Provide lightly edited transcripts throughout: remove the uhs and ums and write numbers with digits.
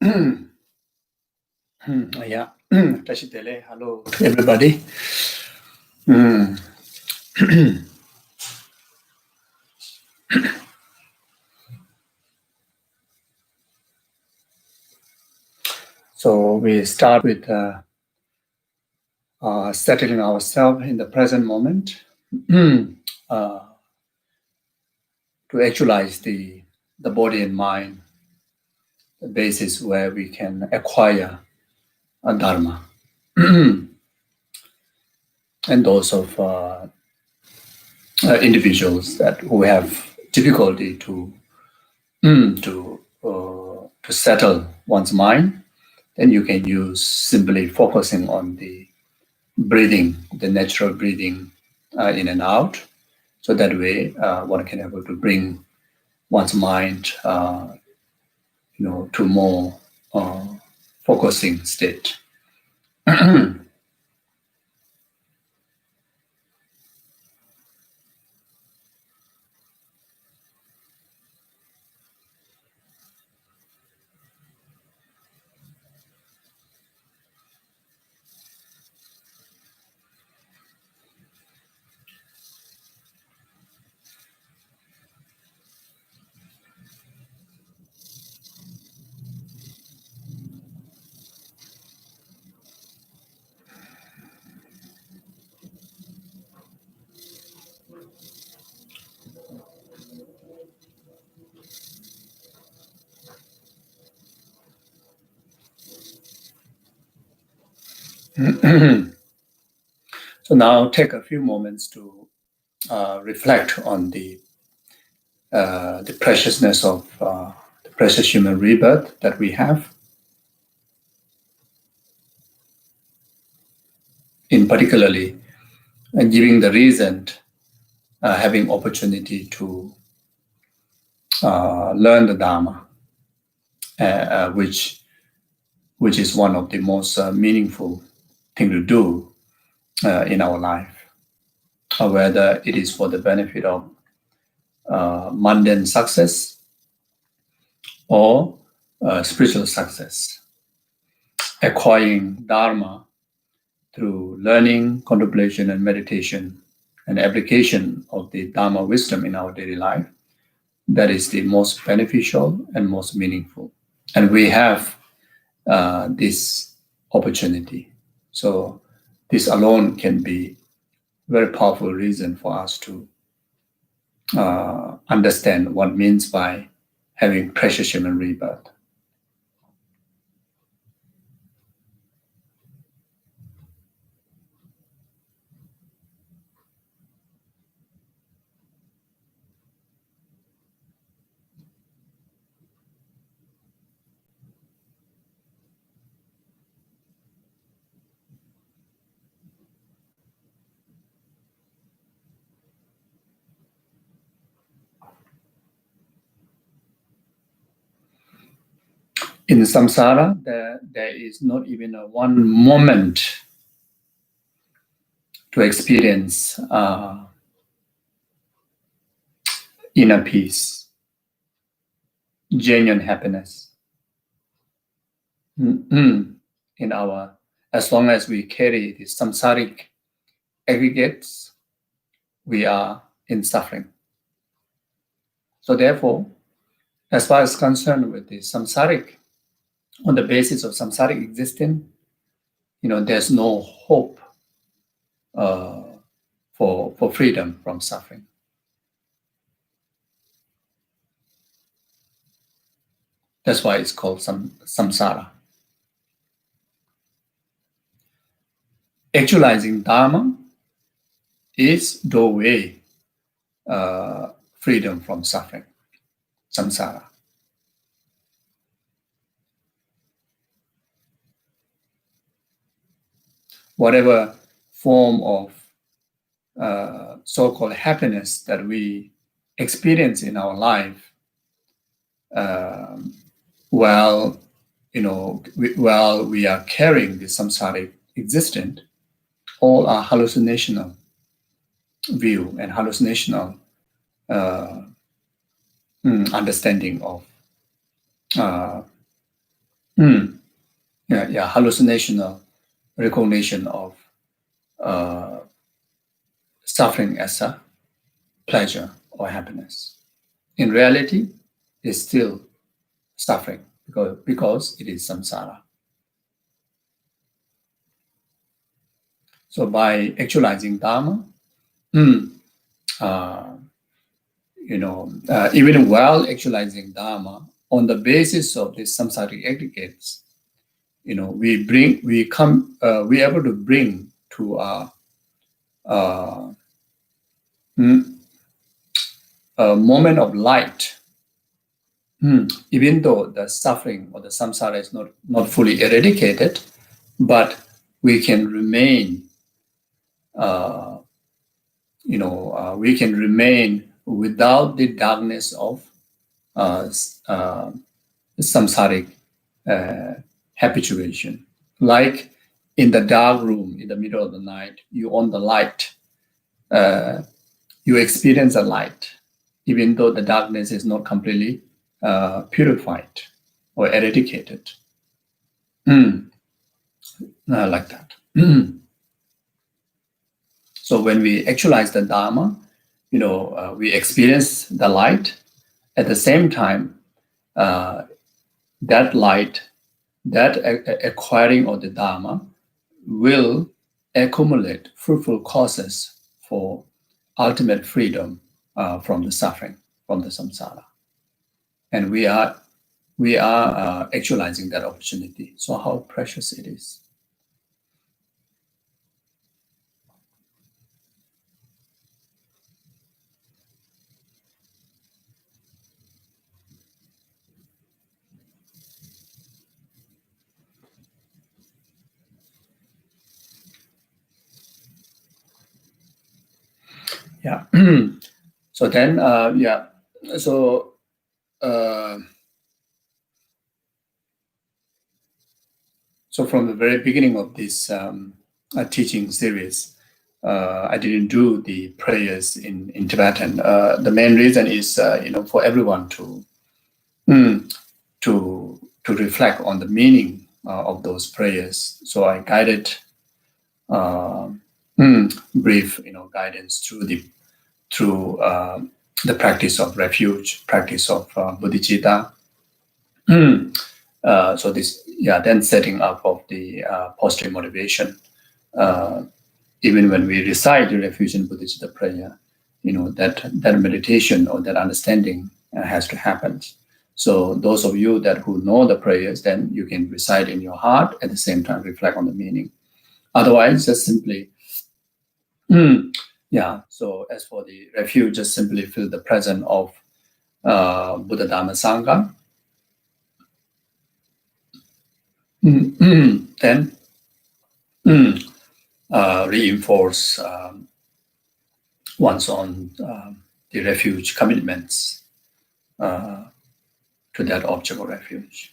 Yeah, Tashitele, hello to everybody. Mm. So we start with settling ourselves in the present moment to actualize the body and mind, the basis where we can acquire a dharma. And those of individuals that who have difficulty to settle one's mind, then you can use simply focusing on the breathing, the natural breathing in and out. So that way, one can able to bring one's mind, to more focusing state. So now take a few moments to reflect on the preciousness of the precious human rebirth that we have. In particularly, giving the reason, having opportunity to learn the Dharma, which is one of the most meaningful thing to do in our life, whether it is for the benefit of mundane success or spiritual success. Acquiring Dharma through learning, contemplation, and meditation, and application of the Dharma wisdom in our daily life, that is the most beneficial and most meaningful. And we have this opportunity. So this alone can be a very powerful reason for us to understand what it means by having precious human rebirth. In samsara, there is not even one moment to experience inner peace, genuine happiness. In our, as long as we carry the samsaric aggregates, we are in suffering. So therefore, as far as concerned with the samsaric, on the basis of samsaric existence, there's no hope for freedom from suffering. That's why it's called samsara. Actualizing Dharma is doorway freedom from suffering, samsara. Whatever form of so-called happiness that we experience in our life, while we are carrying the samsaric existence, all are hallucinational view and hallucinational understanding of hallucinational recognition of suffering as a pleasure or happiness. In reality, it's still suffering because it is samsara. So by actualizing Dharma, even while actualizing Dharma, on the basis of these samsaric aggregates, we are able to bring to a moment of light, even though the suffering or the samsara is not fully eradicated, but we can remain, we can remain without the darkness of samsaric habituation. Like in the dark room in the middle of the night, you on the light, you experience a light, even though the darkness is not completely purified or eradicated. Like that. So when we actualize the Dharma, we experience the light. At the same time, that light, that acquiring of the Dharma will accumulate fruitful causes for ultimate freedom from the suffering, from the samsara. And we are actualizing that opportunity. So how precious it is. Yeah. So then, So from the very beginning of this teaching series, I didn't do the prayers in Tibetan. The main reason is, for everyone to reflect on the meaning of those prayers. So I guided brief, guidance through the practice of refuge, practice of bodhicitta. So this, then setting up of the positive motivation. Even when we recite the refuge and bodhicitta prayer, that meditation or that understanding has to happen. So those of you who know the prayers, then you can recite in your heart at the same time reflect on the meaning. Otherwise, just simply, so as for the refuge, just simply feel the presence of Buddha, Dhamma, Sangha. Then reinforce one's own the refuge commitments to that object of refuge.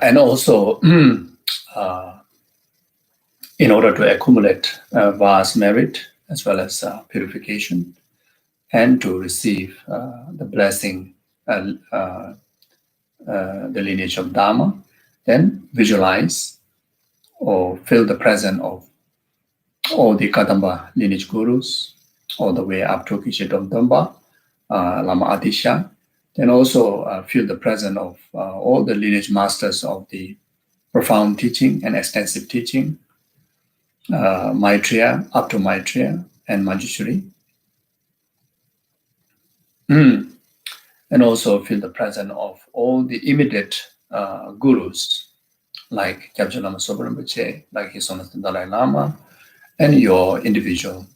And also in order to accumulate vast merit as well as purification, and to receive the blessing, the lineage of Dharma, then visualize or feel the presence of all the Kadamba lineage gurus, all the way up to Geshe Zopa, Lama Atisha. Then also feel the presence of all the lineage masters of the profound teaching and extensive teaching, Maitreya, up to Maitreya and Manjushri. And also feel the presence of all the immediate gurus, like Gyabje Lama Sopa Rinpoche, like His Holiness the Dalai Lama, and your individual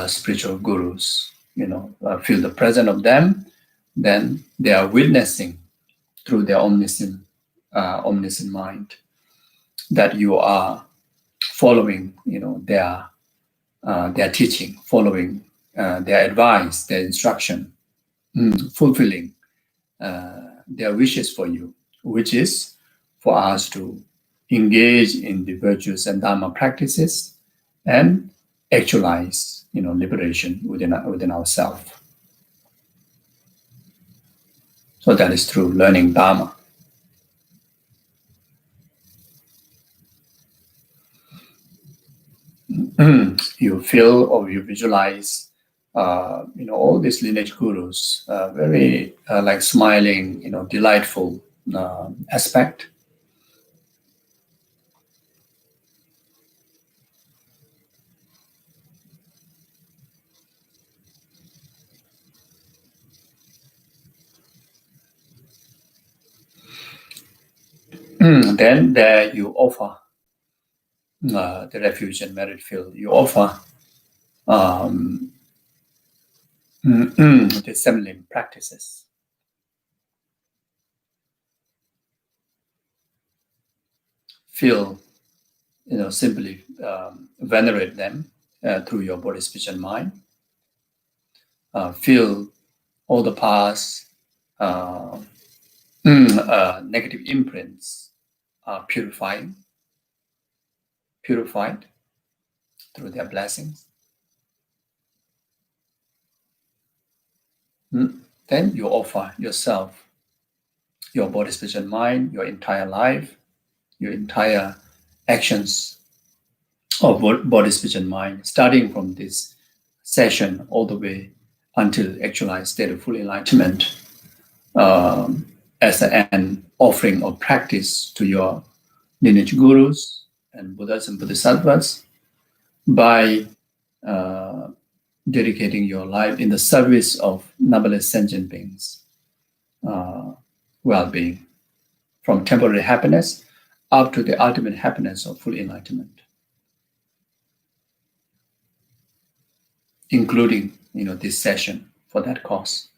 spiritual gurus. Feel the presence of them. Then they are witnessing through their omniscient mind that you are following, their teaching, following their advice, their instruction, fulfilling their wishes for you, which is for us to engage in the virtues and Dharma practices and actualize, liberation within ourselves. So that is through learning Dharma. You feel or you visualize, all these lineage gurus, very like smiling, delightful aspect. Then there you offer the refuge and merit field. You offer the assembling practices. Feel, simply venerate them through your body, speech, and mind. Feel all the past negative imprints are purified through their blessings. Then you offer yourself, your body, speech, and mind, your entire life, your entire actions of body, speech, and mind, starting from this session all the way until actualized state of full enlightenment, as an offering of practice to your lineage gurus and Buddhas and Bodhisattvas, by dedicating your life in the service of numberless sentient beings' well-being, from temporary happiness up to the ultimate happiness of full enlightenment, including this session for that cause.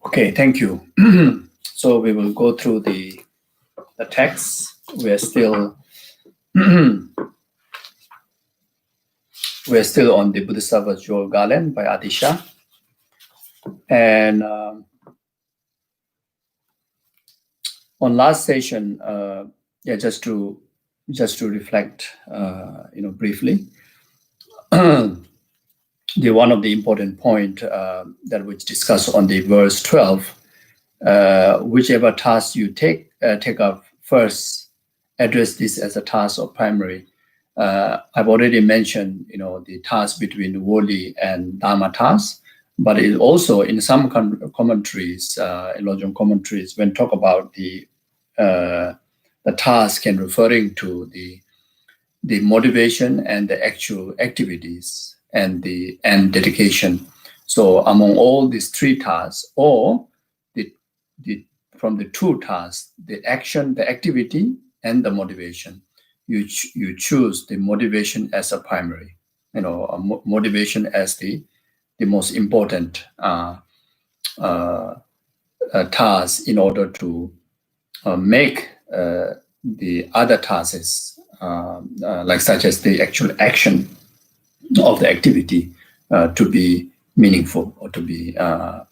Okay, thank you. So we will go through the text. We are still on the Bodhisattva Jewel Garland by Adisha, and on last session, just to reflect, briefly. The one of the important point that we discussed on the verse 12, whichever task you take up first, address this as a task of primary. I've already mentioned, the task between worldly and Dharma tasks, but it also in some commentaries, in Lojong commentaries, when talk about the task and referring to the motivation and the actual activities and dedication. So among all these three tasks, or from the two tasks, the action, the activity, and the motivation, you choose the motivation as a primary, motivation as the most important task in order to make the other tasks, like such as the actual action of the activity, to be meaningful or to be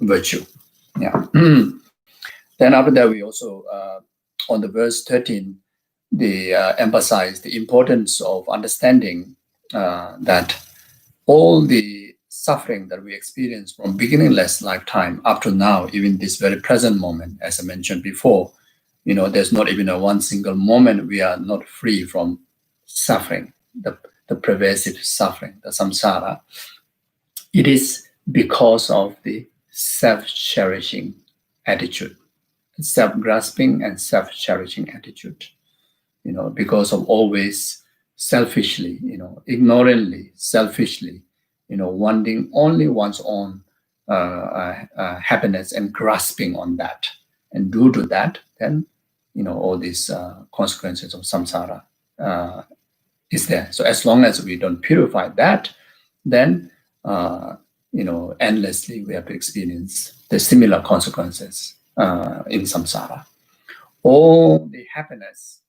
virtue. Yeah. Then after that, we also on the verse 13, they emphasize the importance of understanding that all the suffering that we experience from beginningless lifetime up to now, even this very present moment, as I mentioned before, there's not even a one single moment we are not free from suffering, the pervasive suffering, the samsara. It is because of the self-cherishing attitude, self-grasping and self-cherishing attitude, because of always selfishly, ignorantly, selfishly, wanting only one's own happiness and grasping on that. And due to that, then, all these consequences of samsara is there. So as long as we don't purify that, then, endlessly we have to experience the similar consequences in samsara. All the happiness,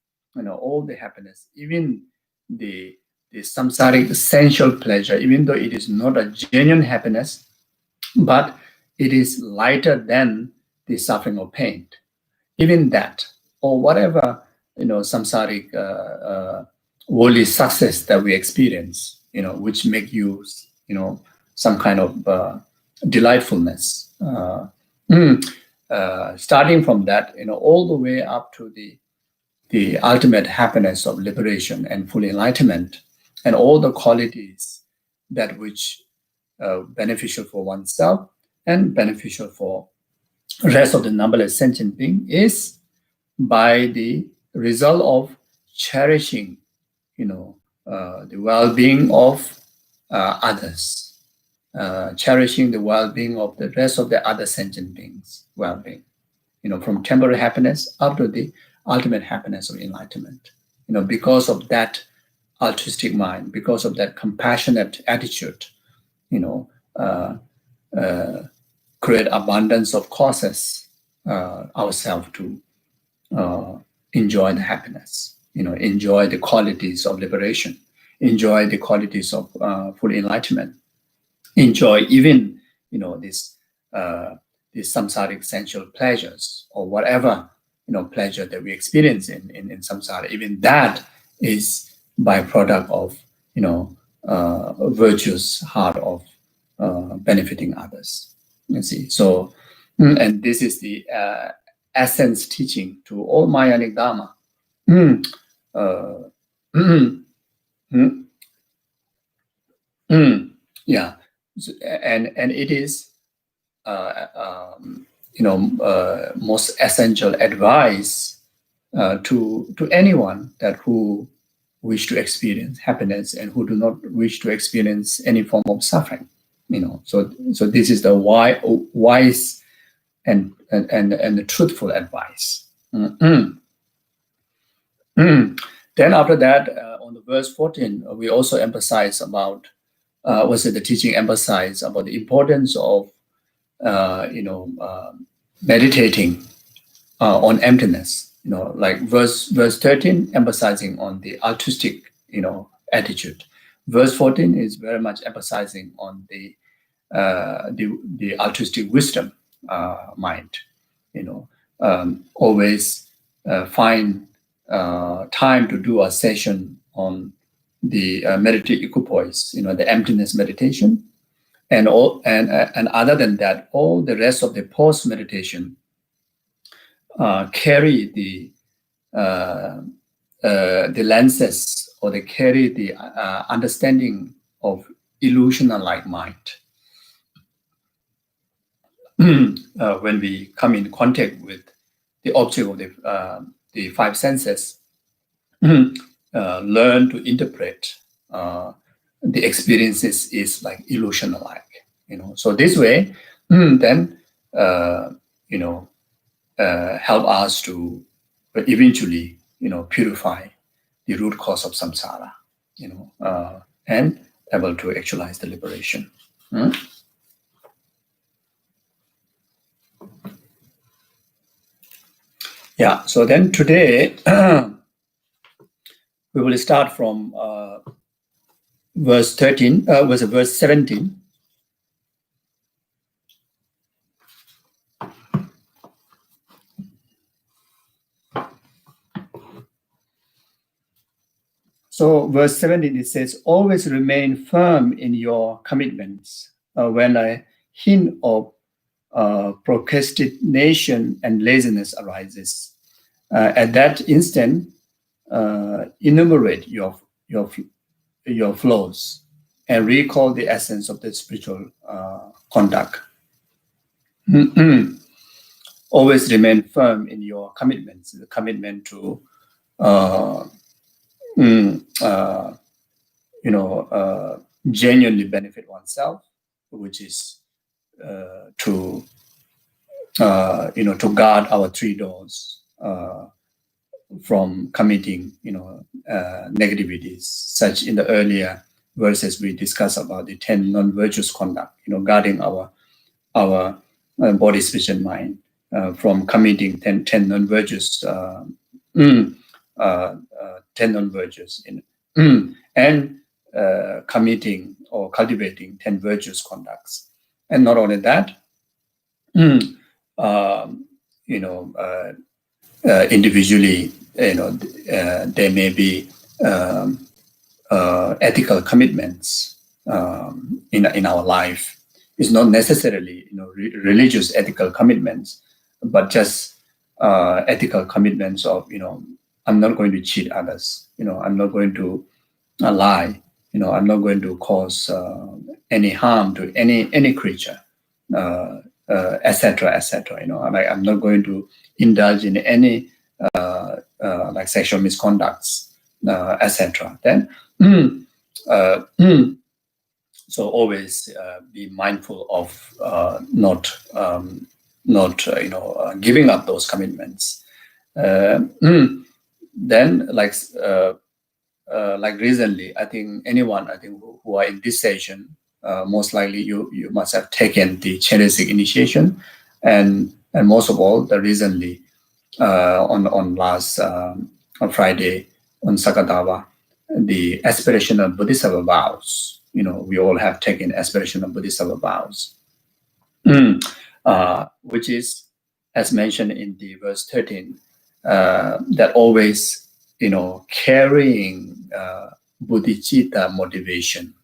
even the samsaric essential pleasure, even though it is not a genuine happiness, but it is lighter than the suffering or pain. Even that, or whatever, samsaric worldly success that we experience, which make you, some kind of delightfulness. Starting from that, all the way up to the ultimate happiness of liberation and full enlightenment, and all the qualities that which beneficial for oneself and beneficial for rest of the numberless sentient being is by the result of cherishing, the well-being of others, cherishing the well-being of the rest of the other sentient beings' well-being, from temporary happiness up to the ultimate happiness of enlightenment. Because of that altruistic mind, because of that compassionate attitude, create abundance of causes ourselves to enjoy the happiness, enjoy the qualities of liberation, enjoy the qualities of full enlightenment, enjoy even, this samsaric sensual pleasures or whatever, pleasure that we experience in samsara. Even that is byproduct of, virtuous heart of benefiting others. You see, so, and this is the essence teaching to all Mahayanic Dharma. Yeah, and it is, most essential advice to anyone that who wish to experience happiness and who do not wish to experience any form of suffering. So this is the wise and the truthful advice. Then after that, on the verse 14, we also emphasize about, the teaching emphasize about the importance of, meditating on emptiness. Like verse 13, emphasizing on the altruistic, attitude. Verse 14 is very much emphasizing on the altruistic wisdom mind. Always find time to do a session on the meditative equipoise, the emptiness meditation, and other than that, all the rest of the post meditation carry the lenses, or they carry the understanding of illusional-like mind. When we come in contact with the object of the five senses, learn to interpret the experiences is like illusion-like. So this way, then help us to eventually, purify the root cause of samsara, and able to actualize the liberation. Yeah, so then today, we will start from verse 17. So verse 17, it says, always remain firm in your commitments. When a hint of procrastination and laziness arises, at that instant, enumerate your flaws and recall the essence of the spiritual conduct. Always remain firm in your commitments, the commitment to genuinely benefit oneself, which is to guard our three doors from committing negativities. Such in the earlier verses we discussed about the 10 non-virtuous conduct, guarding our body, speech, and mind from committing 10 non-virtuous 10 non-virtuous and committing or cultivating 10 virtuous conducts. And not only that, individually, there may be ethical commitments in our life. It's not necessarily religious ethical commitments, but just ethical commitments of I'm not going to cheat others. I'm not going to lie. I'm not going to cause any harm to any creature, etc., etc. I'm not going to indulge in any like sexual misconducts, etc. Then, so always be mindful of not giving up those commitments. Then, like recently, I think anyone who are in this session, most likely you must have taken the Chelasic initiation, and most of all, the recently on last on Friday on Sakadawa, the Aspiration of Bodhisattva Vows. We all have taken Aspiration of Bodhisattva Vows, which is, as mentioned in the verse 13, that always carrying bodhicitta motivation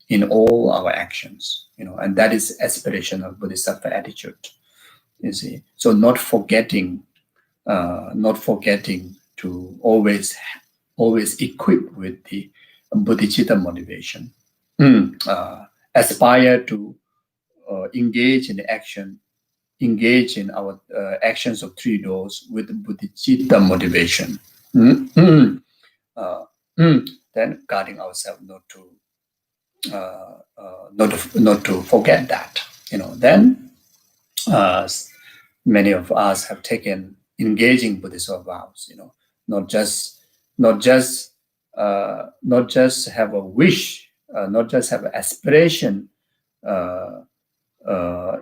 in all our actions, and that is aspiration of bodhisattva attitude. You see, so not forgetting to always equip with the bodhicitta motivation. Aspire to engage in action, engage in our actions of three doors with bodhicitta motivation. Then guarding ourselves not to forget that. Then many of us have taken engaging Bodhisattva vows. Not just have a wish, not just have an aspiration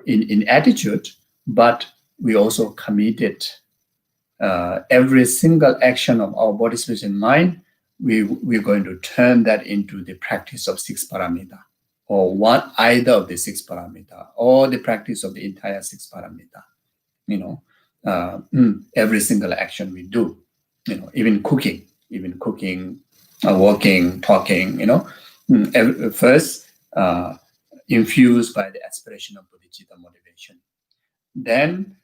in attitude, but we also committed every single action of our body, spirit, and mind. We're going to turn that into the practice of 6 paramita, or either of the 6 paramita, or the practice of the entire 6 paramita. Every single action we do, even cooking, walking, talking, first infused by the aspiration of bodhicitta motivation, then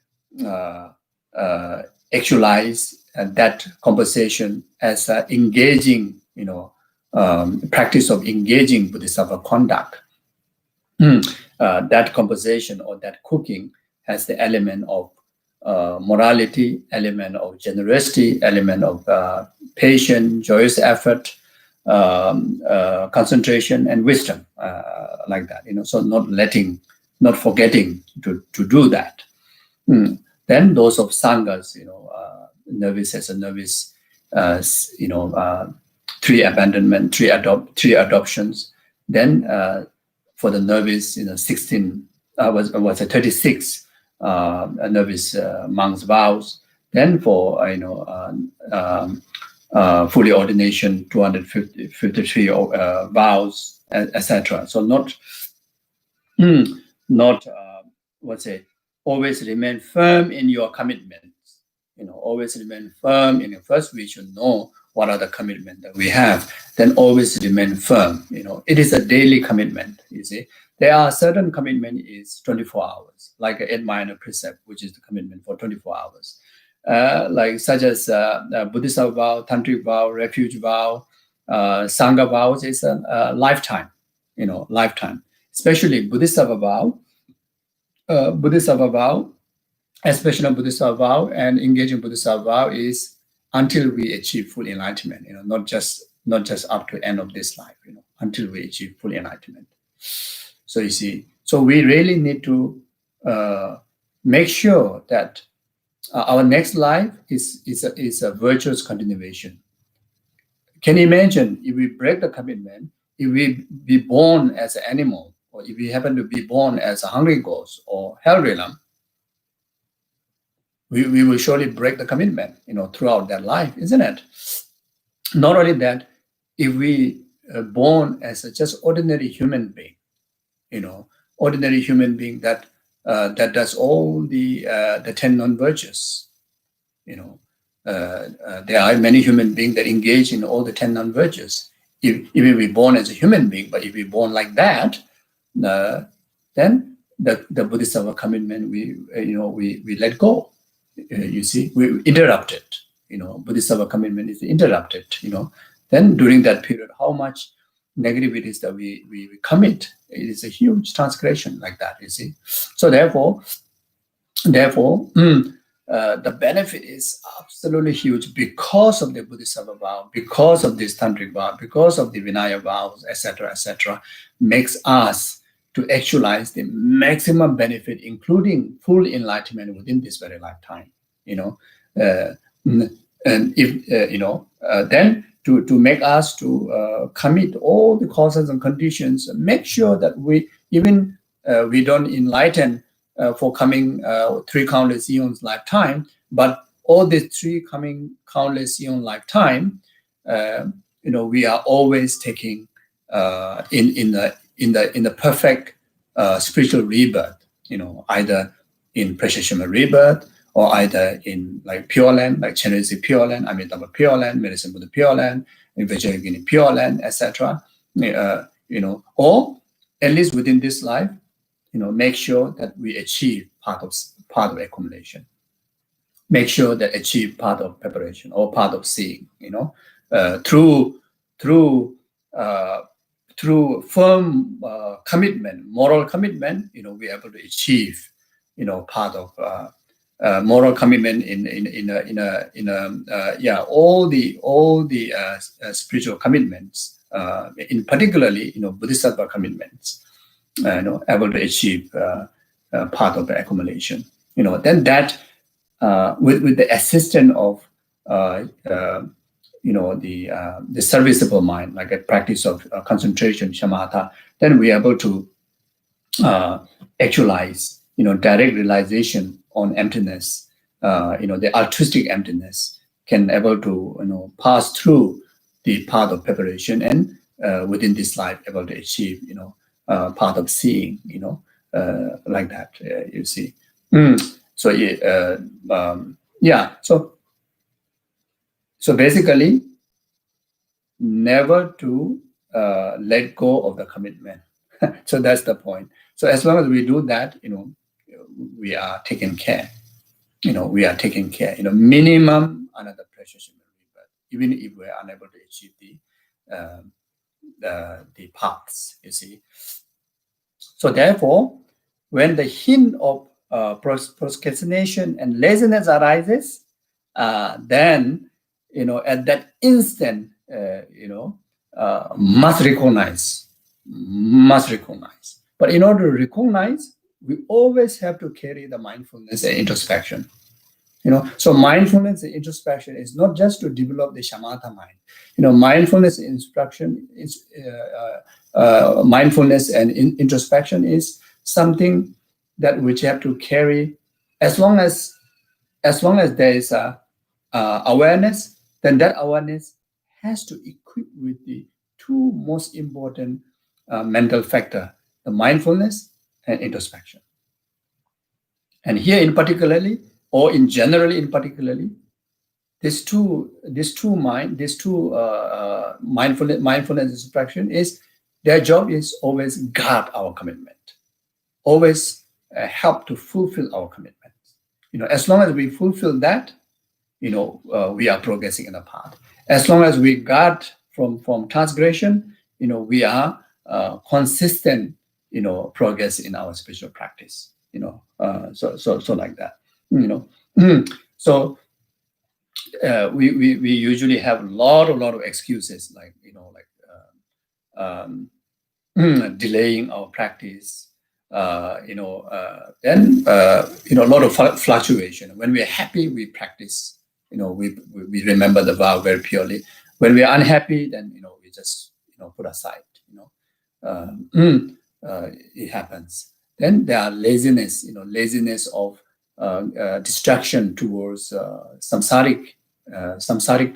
actualize that conversation as engaging, practice of engaging bodhisattva conduct. That conversation or that cooking has the element of morality, element of generosity, element of patience, joyous effort, concentration, and wisdom, like that. So not forgetting to do that. Then those of sanghas, novice as a novice, 3 abandonment, 3 adoptions. Then for the novice, 16 was 36 novice monks' vows. Then for fully ordination, 253 vows, etc. So always remain firm in your commitments. Always remain firm in your first. We should know what are the commitments that we have. Then always remain firm. It is a daily commitment. You see, there are certain commitment is 24 hours, like an 8 minor precept, which is the commitment for 24 hours. Like such as Buddhist vow, tantric vow, refuge vow, sangha vows is a lifetime. Lifetime. Especially Buddhist vow. Aspiration of Bodhisattva vow and engaging Bodhisattva vow is until we achieve full enlightenment. Not just up to end of this life. Until we achieve full enlightenment. So you see, so we really need to make sure that our next life is a virtuous continuation. Can you imagine if we break the commitment, if we be born as an animal, or if we happen to be born as a hungry ghost or hell realm, we will surely break the commitment, throughout that life, isn't it? Not only that, if we are born as a just ordinary human being, ordinary human being that does all the 10 non-virtues, there are many human beings that engage in all the 10 non-virtues. If we're born as a human being, but if we're born like that, then the Bodhisattva commitment we let go. You see, we interrupt it. Bodhisattva commitment is interrupted. Then during that period, how much negativities that we commit, it is a huge transgression like that. You see, so therefore, the benefit is absolutely huge because of the Bodhisattva vow, because of this tantric vow, because of the Vinaya vows, etc., makes us to actualize the maximum benefit, including full enlightenment within this very lifetime. And if then to make us to commit all the causes and conditions, make sure that we don't enlighten for coming 3 countless eons lifetime, but all the 3 coming countless eon lifetime, we are always taking in the perfect spiritual rebirth, either in Precision rebirth, or either in like Pure Land, like Chenrezig Pure Land, Amitabha Pure Land, Medicine Buddha Pure Land, Vajrayogini Pure Land, etc. Or at least within this life, make sure that we achieve part of accumulation. Make sure that achieve part of preparation or part of seeing. Through firm commitment, moral commitment, we're able to achieve, part of moral commitment all the spiritual commitments, in particularly, Bodhisattva commitments, able to achieve part of the accumulation. Then that with the assistance of the serviceable mind, like a practice of concentration, shamatha, then we are able to actualize, direct realization on emptiness, the altruistic emptiness, can able to pass through the path of preparation, and within this life able to achieve part of seeing, like that. You see. So basically, never to let go of the commitment. So that's the point. So as long as we do that, we are taking care. We are taking care. Minimum another precious rebirth, even if we are unable to achieve the paths. You see. So therefore, when the hint of procrastination and laziness arises, then at that instant, must recognize. But in order to recognize, we always have to carry the mindfulness and introspection. So mindfulness and introspection is not just to develop the shamatha mind. Mindfulness and instruction is mindfulness and introspection is something that which you have to carry as long as there is a awareness. Then that awareness has to equip with the 2 most important mental factor: the mindfulness and introspection. And here in particularly, or in generally in particularly, these two mindfulness and introspection is their job is always guard our commitment, always help to fulfill our commitments. As long as we fulfill that, we are progressing in the path. As long as we guard from transgression, we are consistent, progress in our spiritual practice. So like that. So we usually have a lot of excuses, like delaying our practice, then a lot of fluctuation. When we're happy, we practice. We remember the vow very purely. When we're unhappy, then we just put aside. It happens. Then there are laziness. Laziness of distraction towards samsaric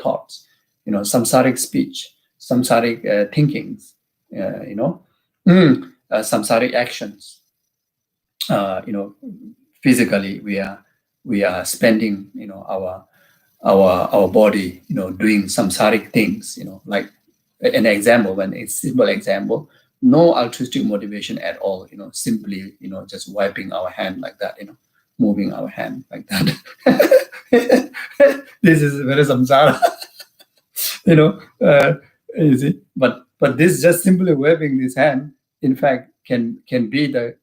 thoughts. Samsaric speech, samsaric thinkings. Samsaric actions. Physically we are spending our body doing samsaric things. Like an example, a simple example, no altruistic motivation at all. Simply just wiping our hand like that. Moving our hand like that. This is very samsara. You see, but this just simply waving this hand, in fact, can be the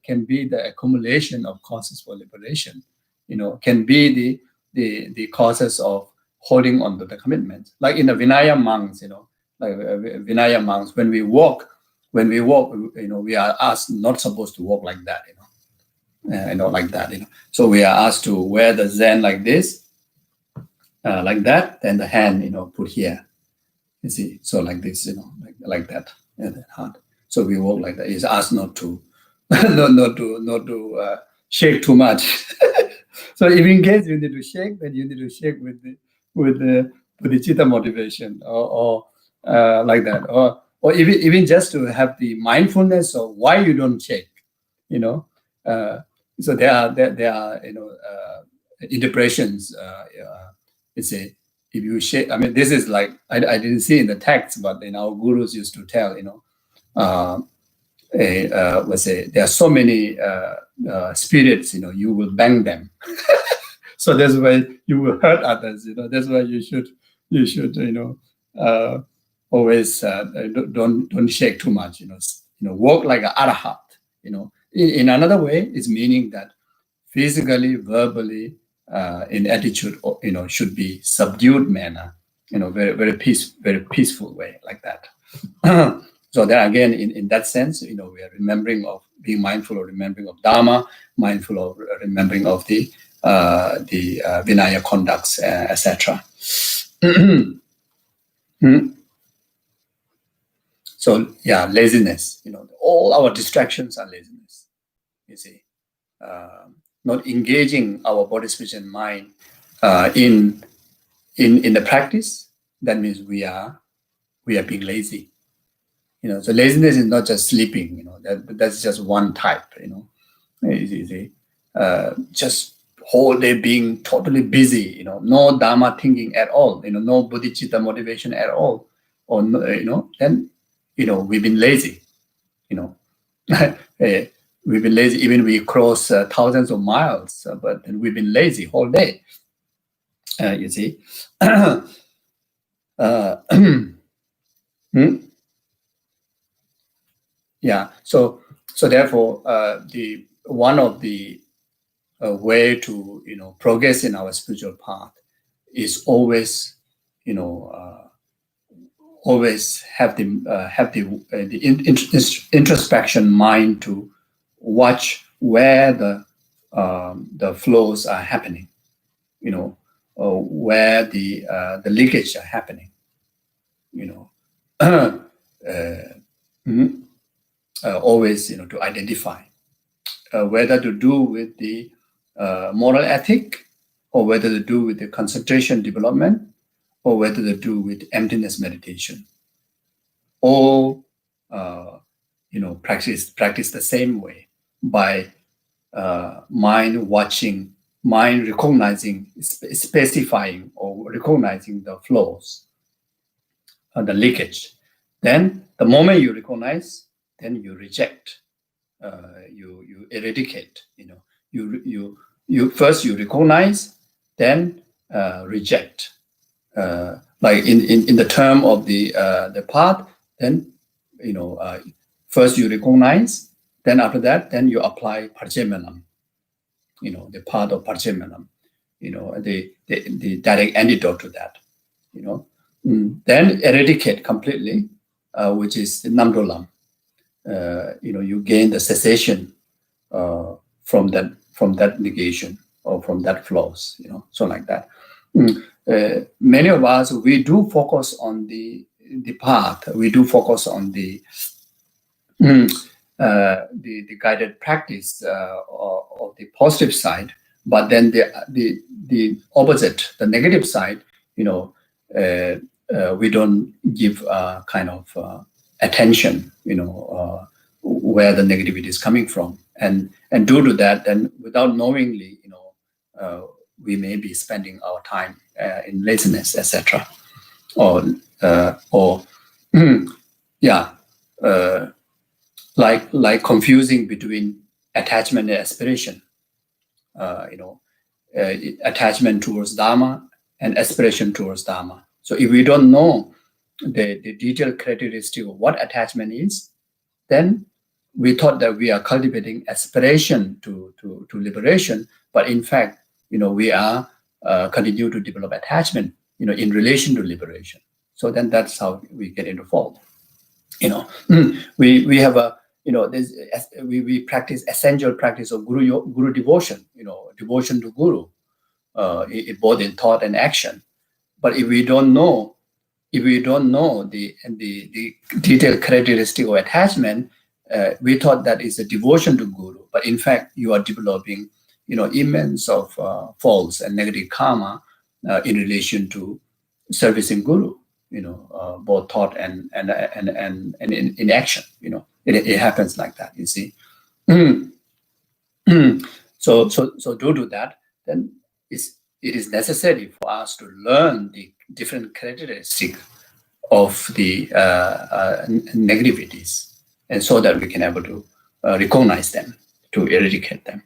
accumulation of causes for liberation. Can be the causes of holding on to the commitment. Like in the Vinaya monks, Vinaya monks, when we walk, we are asked not supposed to walk like that. Like that. So we are asked to wear the Zen like this, like that, and the hand, put here. You see, so like this, like that, and hard. So we walk like that. It's asked not to, not to shake too much. So if in case you need to shake, then you need to shake with the bodhicitta motivation, or like that, or even just to have the mindfulness of why you don't shake. So there are interpretations. It's a, if you shake, I mean, this is like, I didn't see in the text, but our gurus used to tell, let's say there are so many spirits, you will bang them. So that's why you will hurt others. That's why you should always don't shake too much. Walk like an arahat. In another way, it's meaning that physically, verbally, in attitude, should be subdued manner, very peaceful way, like that. So then again, in that sense, we are remembering of being mindful of remembering of Dharma, mindful of remembering of the Vinaya conducts, etc. So yeah, laziness. All our distractions are laziness. You see, not engaging our body, speech, and mind in the practice. That means we are being lazy. So laziness is not just sleeping. That's just one type. You see, just whole day being totally busy. No Dharma thinking at all. No bodhicitta motivation at all. Or then we've been lazy. We've been lazy, even we cross thousands of miles, but then we've been lazy whole day. You see. Yeah. So therefore, the one of the way to progress in our spiritual path is always always have the introspection mind to watch where the flows are happening, where the leakage are happening, always to identify whether to do with the moral ethic, or whether to do with the concentration development, or whether to do with emptiness meditation. All practice the same way, by mind watching, mind recognizing, specifying or recognizing the flows, the leakage. Then the moment you recognize, then you reject, you eradicate. You first you recognize, then reject. Like in the term of the path, then first you recognize, then after that, then you apply parjemanam, the path of parjemanam. the direct antidote to that. Then eradicate completely, which is the namdolam. You gain the cessation from that negation or from that flows, so like that. Many of us, we do focus on the path. We do focus on the guided practice of the positive side, but then the opposite, the negative side, we don't give kind of attention, where the negativity is coming from, and due to that, then without knowingly, we may be spending our time in laziness, etc., or like confusing between attachment and aspiration, attachment towards Dharma and aspiration towards Dharma. So if we don't know the detailed characteristic of what attachment is, then we thought that we are cultivating aspiration to liberation, but in fact, we are continue to develop attachment, in relation to liberation. So then that's how we get into fault. We have a, we practice essential practice of guru devotion, devotion to guru, both in thought and action. But if we don't know the detailed characteristic of attachment, we thought that is a devotion to guru, but in fact you are developing immense of faults and negative karma in relation to servicing guru, both thought and in action. It happens like that, you see. So due to that, then it is necessary for us to learn the different characteristics of the negativities, and so that we can able to recognize them, to eradicate them.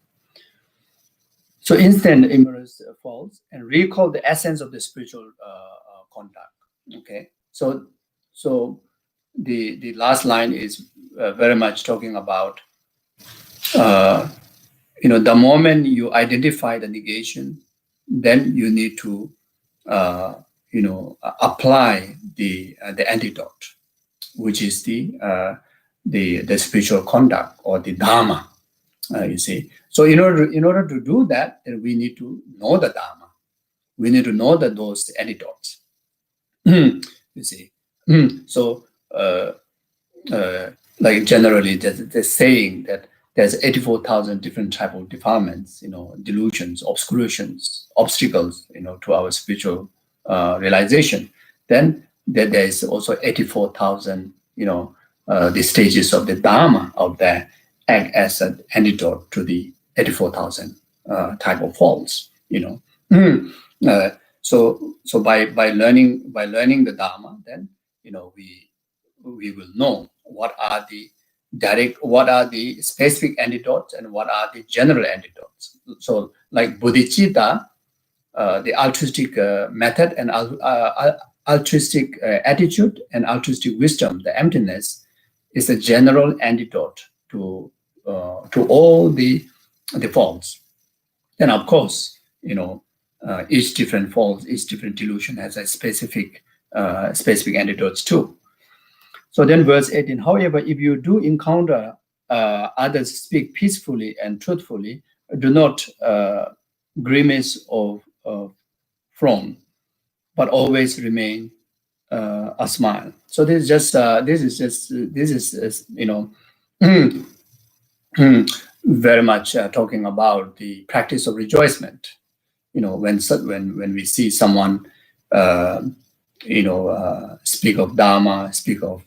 So instant ignorance falls and recall the essence of the spiritual conduct. Okay, so the last line is very much talking about the moment you identify the negation, then you need to apply the antidote, which is the spiritual conduct or the Dharma. You see, so in order to do that, then we need to know the Dharma. We need to know those antidotes. You see, so like generally, they're saying that there's 84,000 different type of defilements, delusions, obscurations, obstacles, to our spiritual realization. Then there is also 84,000, the stages of the Dharma out there act as an antidote to the 84,000 type of faults. So by learning the Dharma, then we will know what are the specific antidotes and what are the general antidotes. So like bodhicitta, the altruistic method and altruistic attitude and altruistic wisdom, the emptiness, is a general antidote to all the faults. And of course, each different fault, each different delusion has a specific antidotes too. So then verse 18, however, if you do encounter others speak peacefully and truthfully, do not grimace or frown, but always remain a smile. So this is very much talking about the practice of rejoicement. When we see someone speak of Dharma, speak of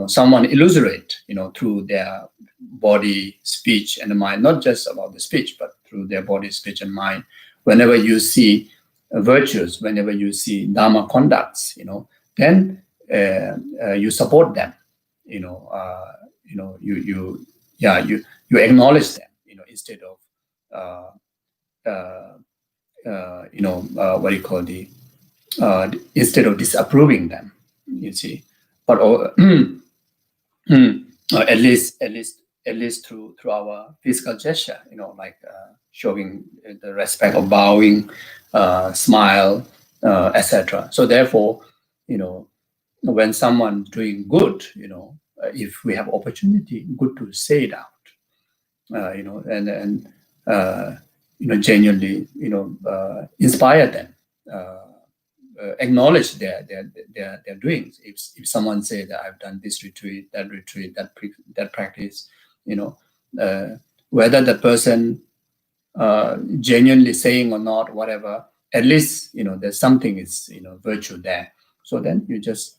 someone illustrate through their body, speech, and mind, not just about the speech, but through their body, speech, and mind. Whenever you see virtues, whenever you see Dharma conducts, then you support them. You acknowledge them. Instead of what you call instead of disapproving them. You see, but at least through our physical gesture, like showing the respect of bowing, smile, etc. So therefore, when someone doing good, if we have opportunity, good to say it out, genuinely, inspire them, acknowledge their doings. If someone say that I've done this retreat, that practice, whether the person genuinely saying or not, whatever, at least there's something is virtue there. So then you just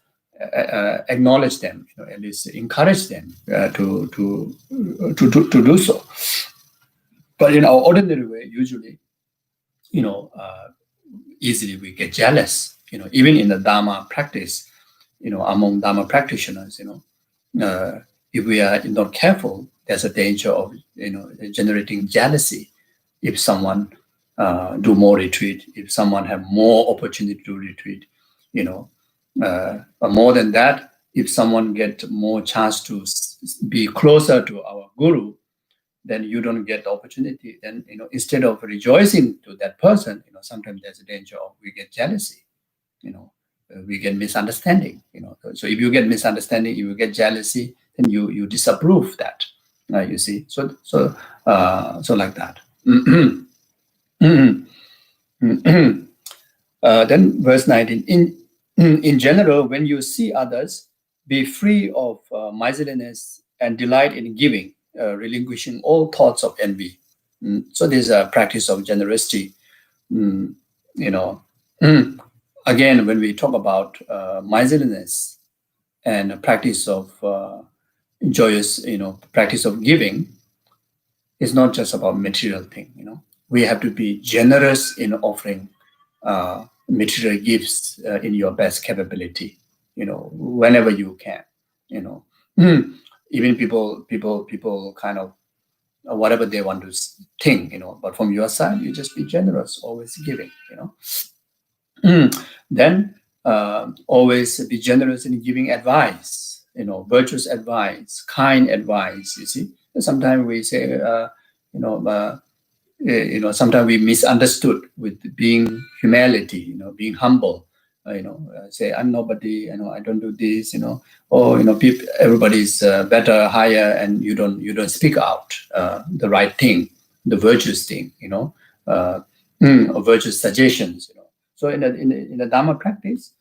acknowledge them, at least encourage them to do so. But in our ordinary way, usually, easily we get jealous. Even in the Dharma practice, among Dharma practitioners, if we are not careful, there's a danger of generating jealousy. If someone do more retreat, if someone have more opportunity to retreat, but more than that, if someone get more chance to be closer to our guru, then you don't get the opportunity. Then instead of rejoicing to that person, sometimes there's a danger of we get jealousy. We get misunderstanding. So if you get misunderstanding, if you get jealousy, then you disapprove that. You see. So like that. Then verse 19. In general, when you see others, be free of miserliness and delight in giving, relinquishing all thoughts of envy. So there's a practice of generosity. Again, when we talk about miserliness and a practice of joyous, practice of giving, it's not just about material thing. We have to be generous in offering material gifts in your best capability. Whenever you can. Even people kind of whatever they want to think. But from your side, you just be generous, always giving. Then always be generous in giving advice. Virtuous advice, kind advice. You see, sometimes we say, sometimes we misunderstood with being humility, being humble. Say I'm nobody, I don't do this, people, everybody's better, higher, and you don't speak out the right thing, the virtuous thing, or virtuous suggestions. So in the Dharma practice,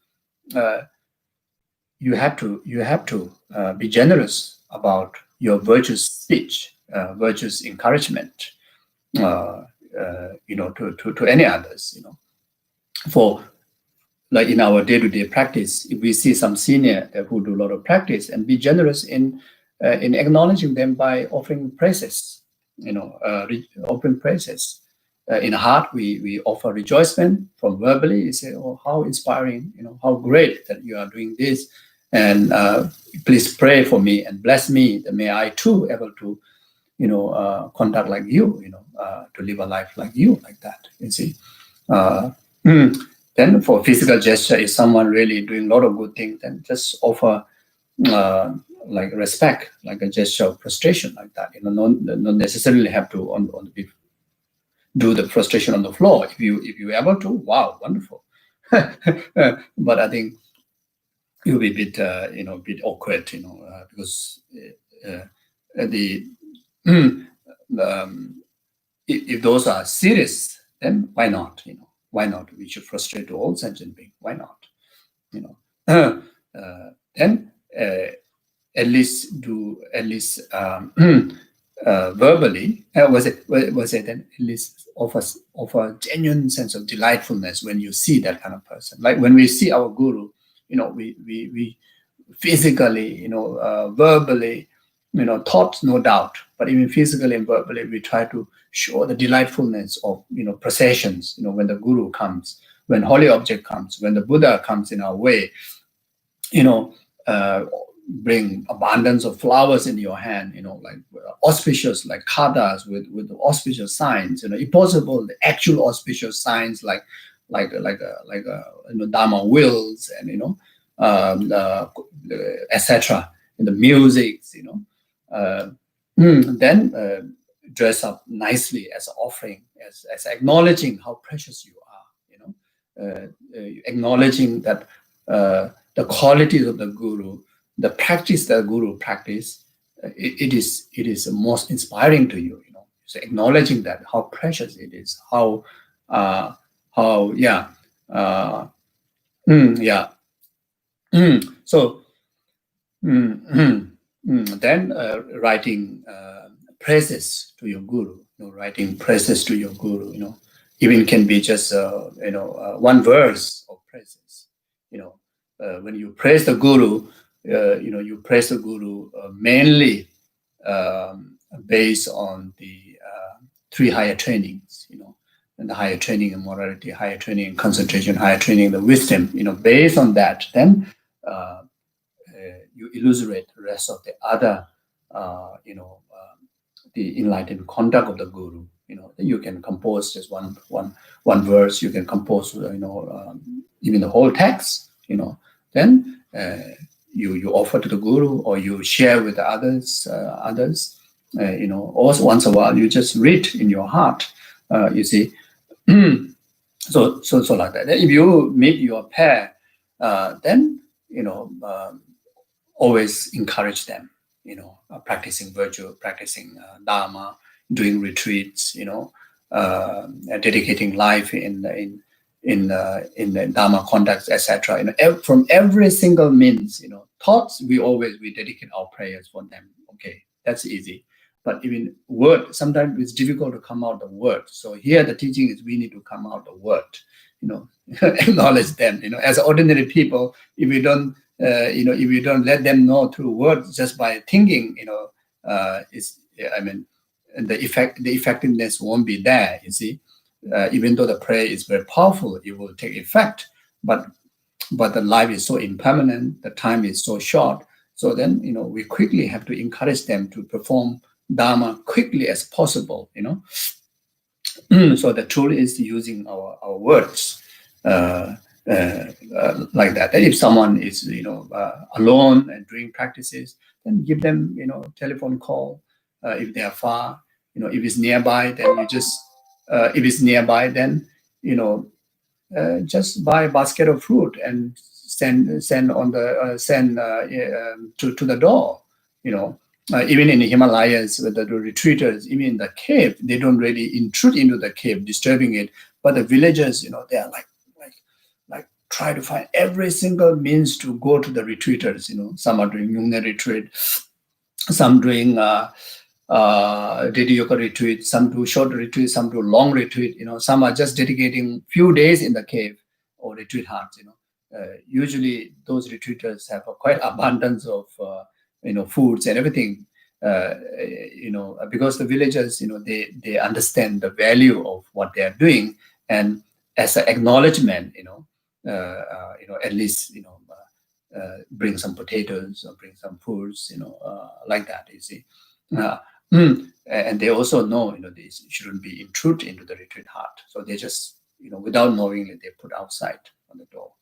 you have to be generous about your virtuous speech, virtuous encouragement. To any others, for like in our day-to-day practice, if we see some senior who do a lot of practice, and be generous in acknowledging them by offering praises, offering praises. In heart, we offer rejoicement. From verbally, you say, "Oh, how inspiring! How great that you are doing this, and please pray for me and bless me. That may I too able to." Conduct like you, to live a life like you, like that, you see. Then for physical gesture, if someone really doing a lot of good things, then just offer like respect, like a gesture of prostration, like that. Not necessarily have to do the prostration on the floor. If you able to, wow, wonderful. But I think it will be a bit awkward, because if those are serious, then why not? Why not? We should frustrate to all sentient beings. Why not? Then at least verbally. Was it then at least offer genuine sense of delightfulness when you see that kind of person. Like when we see our guru, we physically, verbally. Thoughts, no doubt, but even physically and verbally, we try to show the delightfulness of, processions, when the guru comes, when holy object comes, when the Buddha comes in our way, bring abundance of flowers in your hand, like auspicious, like khadas with auspicious signs, if possible, the actual auspicious signs, like Dharma wheels and, etc. In the music, then dress up nicely as an offering, as acknowledging how precious you are, acknowledging that the qualities of the guru, the practice that guru practice, it is most inspiring to you. So acknowledging that how precious it is, how yeah, yeah. So then writing praises to your guru, writing praises to your guru, even can be just one verse of praises. When you praise the guru, you praise the guru mainly based on the three higher trainings, and the higher training in morality, higher training in concentration, higher training in the wisdom. Based on that, then you illustrate the rest of the other, the enlightened conduct of the guru. You can compose just one verse. You can compose, even the whole text. Then you offer to the guru, or you share with the others. Also once a while you just read in your heart. You see, so like that. If you meet your pair, then always encourage them. Practicing virtue, practicing dharma, doing retreats. Dedicating life in the dharma conduct, etc. From every single means. Thoughts, we dedicate our prayers for them. Okay, that's easy. But even word, sometimes it's difficult to come out the word. So here the teaching is we need to come out the word. Acknowledge them. As ordinary people, if we don't let them know through words, just by thinking, the effectiveness won't be there. You see, even though the prayer is very powerful, it will take effect. But the life is so impermanent, the time is so short. So then, we quickly have to encourage them to perform dharma quickly as possible. So the tool is using our words. Like that. And if someone is alone and doing practices, then give them telephone call. If they are far, if it's nearby, then you just if it's nearby, then just buy a basket of fruit and send on the to the door. Even in the Himalayas, with the retreaters, even in the cave, they don't really intrude into the cave, disturbing it. But the villagers, they are like try to find every single means to go to the retreaters. Some are doing Yungne retreat, some doing Didi Yoga retreat, some do short retreat, some do long retreat. Some are just dedicating few days in the cave or retreat huts. Usually those retreaters have a quite abundance of foods and everything. Because the villagers, they understand the value of what they are doing, and as an acknowledgement, at least bring some potatoes or bring some foods, like that. You see, and they also know they shouldn't be intrude into the retreat hut, so they just without knowingly they put outside on the door.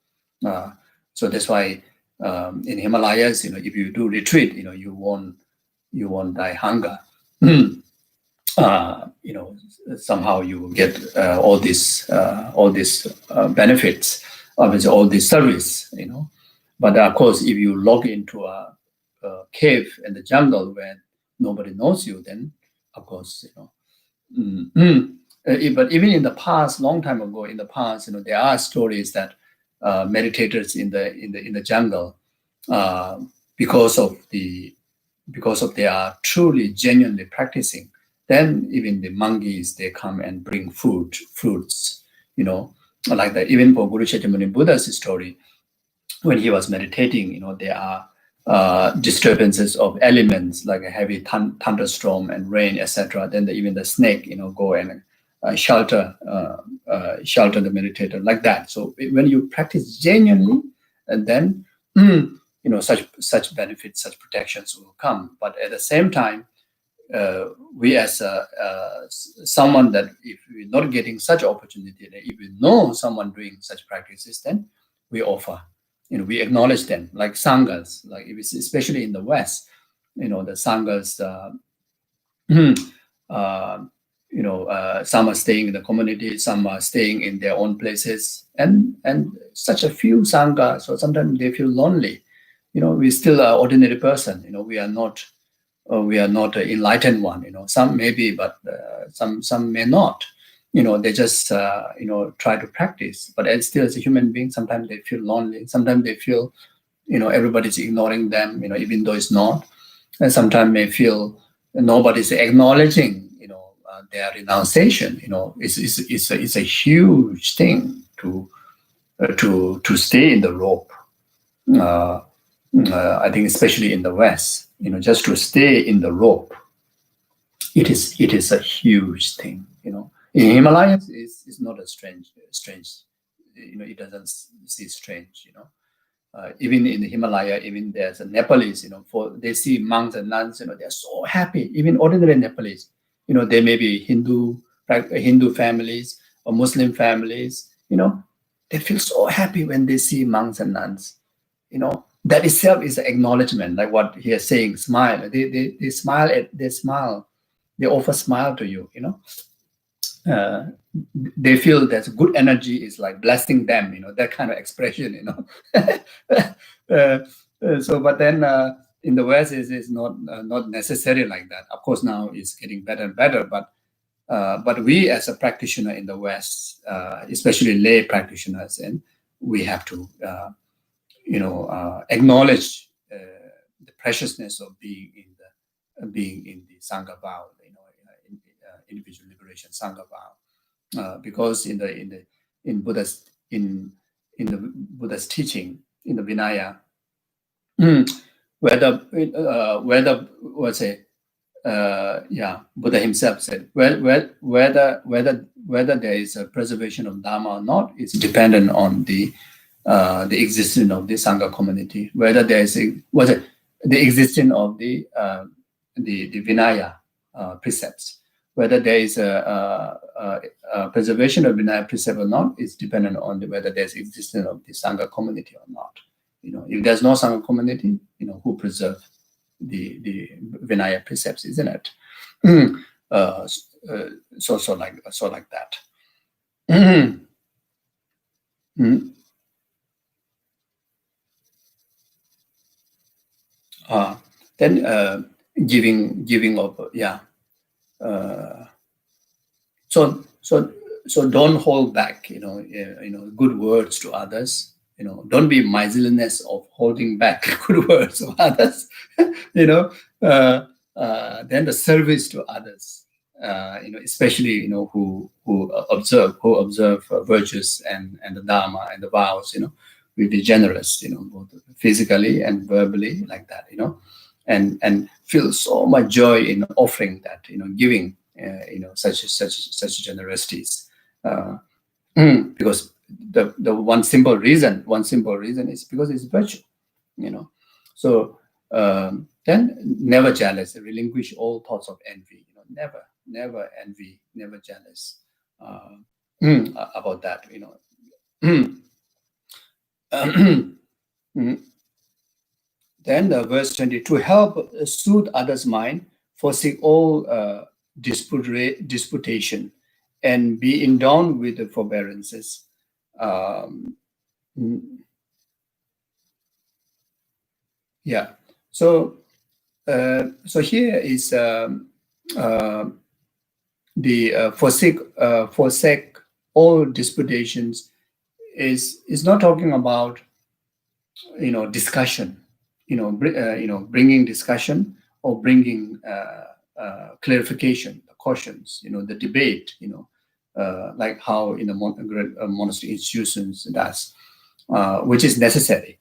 So that's why in Himalayas, if you do retreat, you won't die hunger. Somehow you will get all these benefits, obviously all this service, But of course, if you log into a cave in the jungle where nobody knows you, then of course, but even in the past, long time ago, in the past, there are stories that meditators in the jungle, because of they are truly genuinely practicing, then even the monkeys, they come and bring fruits, like that. Even for Guru Shakyamuni Buddha's story, when he was meditating, there are disturbances of elements like a heavy thunderstorm and rain, etc. Then even the snake, go and shelter the meditator, like that. So when you practice genuinely, and then such benefits, such protections will come. But at the same time, we as someone that if we're not getting such opportunity, if we know someone doing such practices, then we offer. We acknowledge them, like sanghas, like if it's especially in the West, the sanghas Some are staying in the community, some are staying in their own places, and such a few sangha. So sometimes they feel lonely. We still are ordinary person. We are not an enlightened one. Some may be, but some may not. They just try to practice, but still as a human being, sometimes they feel lonely. Sometimes they feel everybody's ignoring them. Even though it's not, and sometimes may feel nobody's acknowledging their renunciation. It's a huge thing to stay in the rope. I think especially in the West, just to stay in the rope, it is a huge thing. In Himalayas, it's not a strange. It doesn't see strange. Even in the Himalaya, even there's a Nepalese. They see monks and nuns. They're so happy. Even ordinary Nepalese. They may be Hindu families or Muslim families. They feel so happy when they see monks and nuns. That itself is an acknowledgement, like what he is saying. Smile. They smile. They offer smile to you. They feel that good energy is like blessing them. That kind of expression. But then in the West, is not necessary like that. Of course, now it's getting better and better. But we, as a practitioner in the West, especially lay practitioners, and we have to acknowledge the preciousness of being in the Sangha vow, individual liberation Sangha vow, because in the Buddha's teaching, in the Vinaya, Buddha himself said, whether there is a preservation of Dharma or not is dependent on the existence of the Sangha community. Whether there is the existence of the Vinaya precepts, whether there is a preservation of Vinaya precept or not is dependent on whether there's existence of the Sangha community or not. If there's no Sangha community, who preserve the Vinaya precepts, isn't it? So like that. Then giving up, so don't hold back, good words to others. Don't be miserliness of holding back good words of others. Then the service to others, especially who observe virtues and the Dharma and the vows. We be generous, both physically and verbally, like that. And feel so much joy in offering that, giving, such generosities, because the one simple reason is because it's virtue, So then never jealous, relinquish all thoughts of envy. Never envy, never jealous about that. Then verse 20, to help soothe others' mind, forsake all disputation, and be endowed with the forbearances. So here is the forsake all disputations is not talking about discussion, bringing discussion or bringing clarification, cautions, the debate, like how in the monastery institutions does, which is necessary.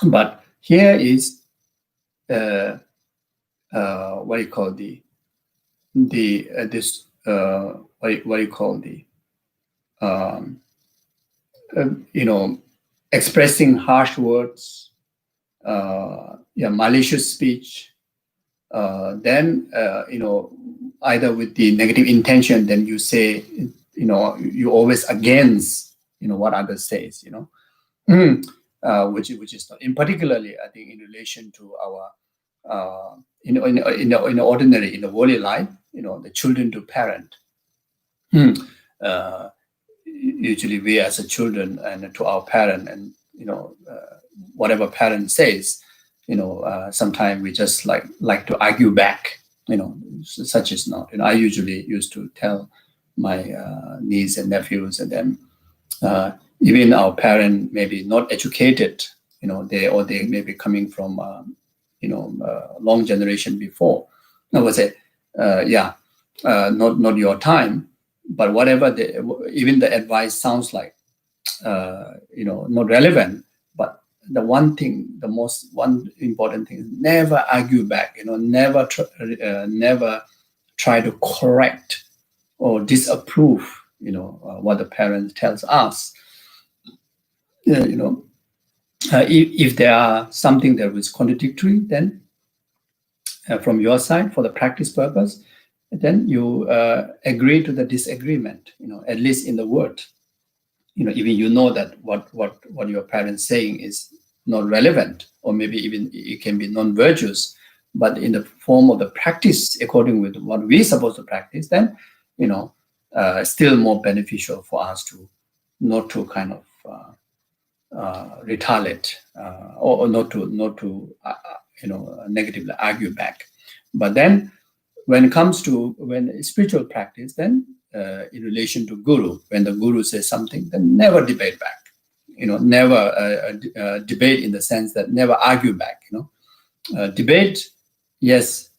But here is what do you call expressing harsh words, malicious speech, then either with the negative intention, then you say, you always against, what others says, which is not, in particularly, I think, in relation to our, in the ordinary, in the worldly life, the children to parent. Usually we as a children and to our parent, and whatever parent says, sometimes we just like to argue back. Such is not. I usually used to tell my niece and nephews, and then even our parent maybe not educated, they may be coming from long generation before. I would say, not your time, but whatever even the advice sounds like not relevant. But the one important thing is never argue back. Never try to correct or disapprove. What the parent tells us. If there are something that is contradictory, then from your side for the practice purpose, then you agree to the disagreement. At least in the word. Even that what your parents saying is not relevant, or maybe even it can be non-virtuous, but in the form of the practice according with what we're supposed to practice, then still more beneficial for us to not to kind of retaliate or not to negatively argue back. But then when it comes to spiritual practice, then in relation to guru, when the guru says something, then never debate back. Never debate in the sense that never argue back. Debate, yes,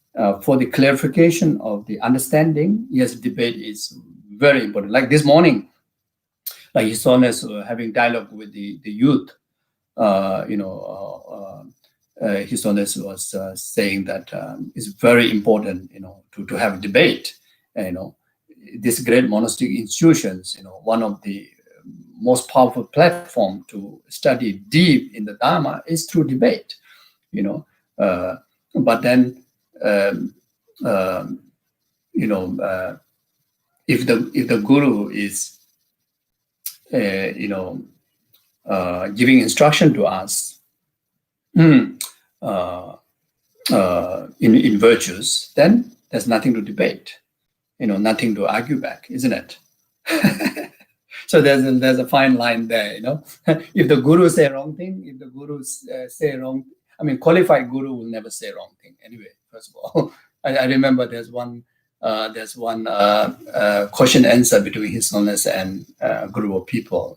for the clarification of the understanding. Yes, debate is very important. Like this morning, like His Holiness having dialogue with the youth. His Holiness was saying that it's very important, to have a debate. These great monastic institutions, one of the most powerful platform to study deep in the Dharma is through debate. But then, if the guru is, giving instruction to us in virtues, then there's nothing to debate, nothing to argue back, isn't it? So there's a fine line there, If the guru say wrong thing, if the guru say wrong, qualified guru will never say wrong thing anyway. First of all, I remember there's one question answer between His Holiness and a group of people.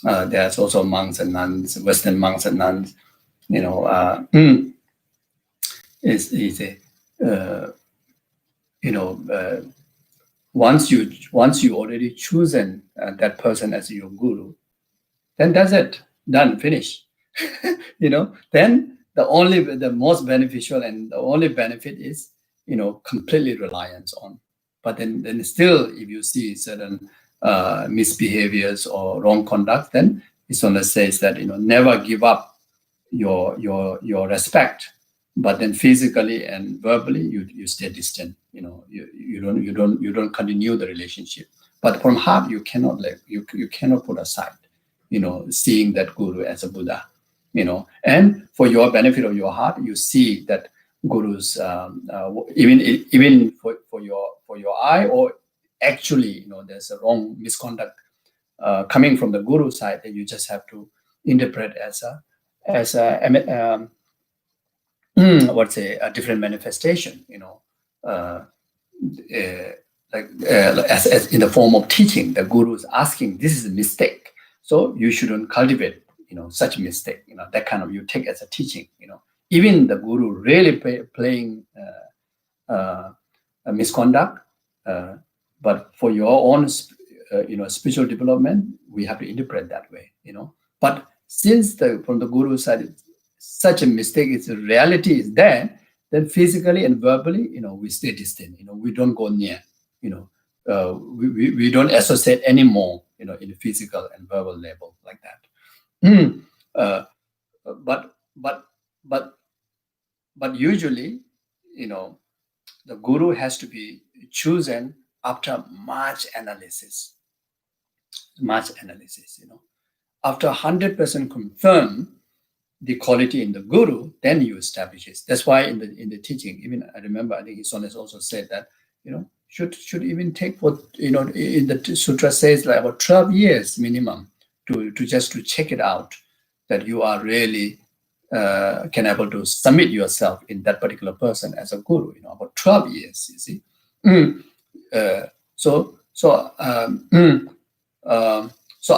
There's also monks and nuns, Western monks and nuns. Once you already chosen that person as your guru, then that's it, done, finished. Then the most beneficial and the only benefit is completely reliance on. But then still, if you see certain misbehaviors or wrong conduct, then His Holiness says that never give up your respect, but then physically and verbally you stay distant. You don't continue the relationship. But from heart you cannot you cannot put aside seeing that guru as a Buddha. And for your benefit of your heart, you see that gurus even for your eye, or actually there's a wrong misconduct coming from the guru side, that you just have to interpret as a a different manifestation, as in the form of teaching. The guru is asking, this is a mistake, so you shouldn't cultivate such mistake. That kind of you take as a teaching. Even the guru really playing a misconduct, but for your own spiritual development, we have to interpret that way. But since from the guru side, such a mistake, its reality is there, then physically and verbally, we stay distant. We don't go near. We don't associate anymore. In the physical and verbal level like that. But usually, the guru has to be chosen after much analysis. After 100% confirm the quality in the guru, then you establish it. That's why in the teaching, even I remember, I think His Holiness also said that should even take what, in the sutra says like about 12 years minimum to check it out, that you are really can able to submit yourself in that particular person as a guru, about 12 years, you see. So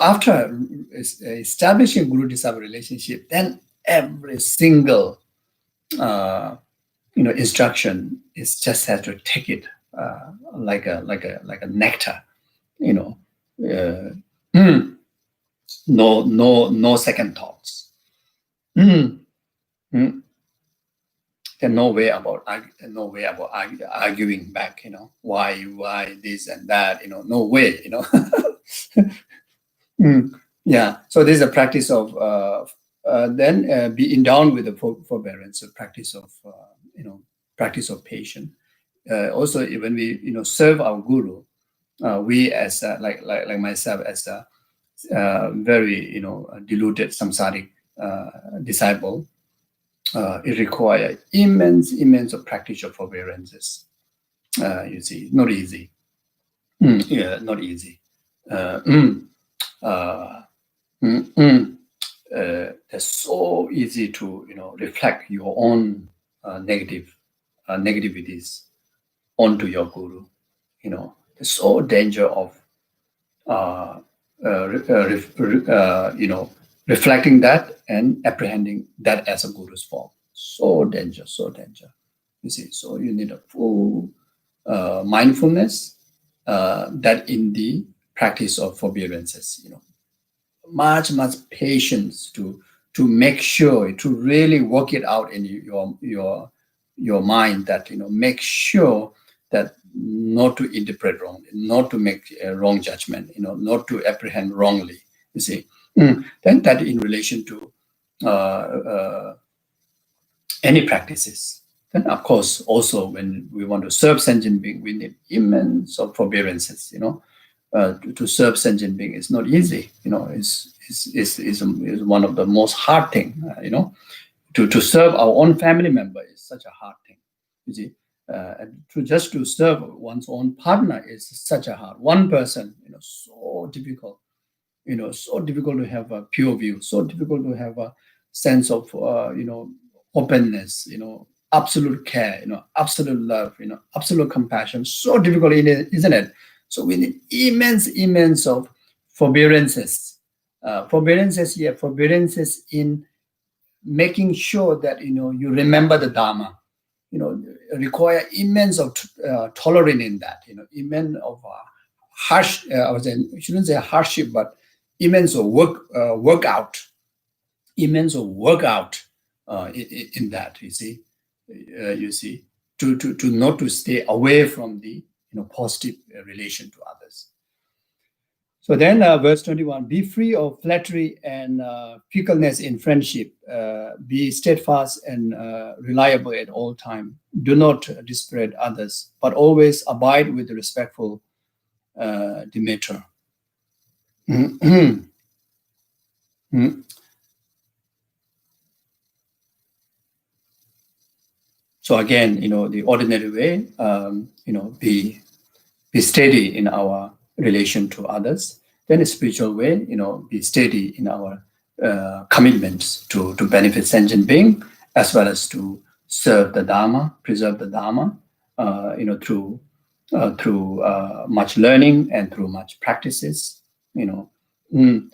after establishing guru-disciple relationship, then every single instruction is just has to take it like a nectar, no second thoughts. There's no way about arguing back, why this and that, no way, Yeah. So this is a practice of then be endowed with the forbearance, a practice of patience. Also, when we serve our guru, we as like myself as a very deluded samsaric disciple, it requires immense of practice of forbearances. You see, not easy. Not easy. It's so easy to reflect your own negativities onto your guru. There's so danger of reflecting that and apprehending that as a guru's fault. So danger. You see, so you need a full mindfulness that in the practice of forbearances, much patience to make sure to really work it out in your mind, that make sure that not to interpret wrongly, not to make a wrong judgment, not to apprehend wrongly. You see, then that in relation to any practices. Then of course also when we want to serve sentient being, we need immense of forbearances. To serve sentient being is not easy. Is one of the most hard thing. To serve our own family member is such a hard thing. You see, to serve one's own partner is such a hard. One person, so difficult. So difficult to have a pure view. So difficult to have a sense of openness. Absolute care. Absolute love. Absolute compassion. So difficult, isn't it? So we need immense of forbearances. Forbearances in making sure that you remember the Dharma. Require immense of tolerance in that. Immense of harsh. I shouldn't say hardship, but immense of workout. Immense of workout in that. You see, to not to stay away from the positive relation to others. So then verse 21, be free of flattery and fickleness in friendship. Be steadfast and reliable at all time. Do not disparage others, but always abide with the respectful demeanor. So again, the ordinary way, be steady in our relation to others. Then a spiritual way, be steady in our commitments to benefit sentient being, as well as to serve the Dharma, preserve the Dharma, through much learning and through much practices. The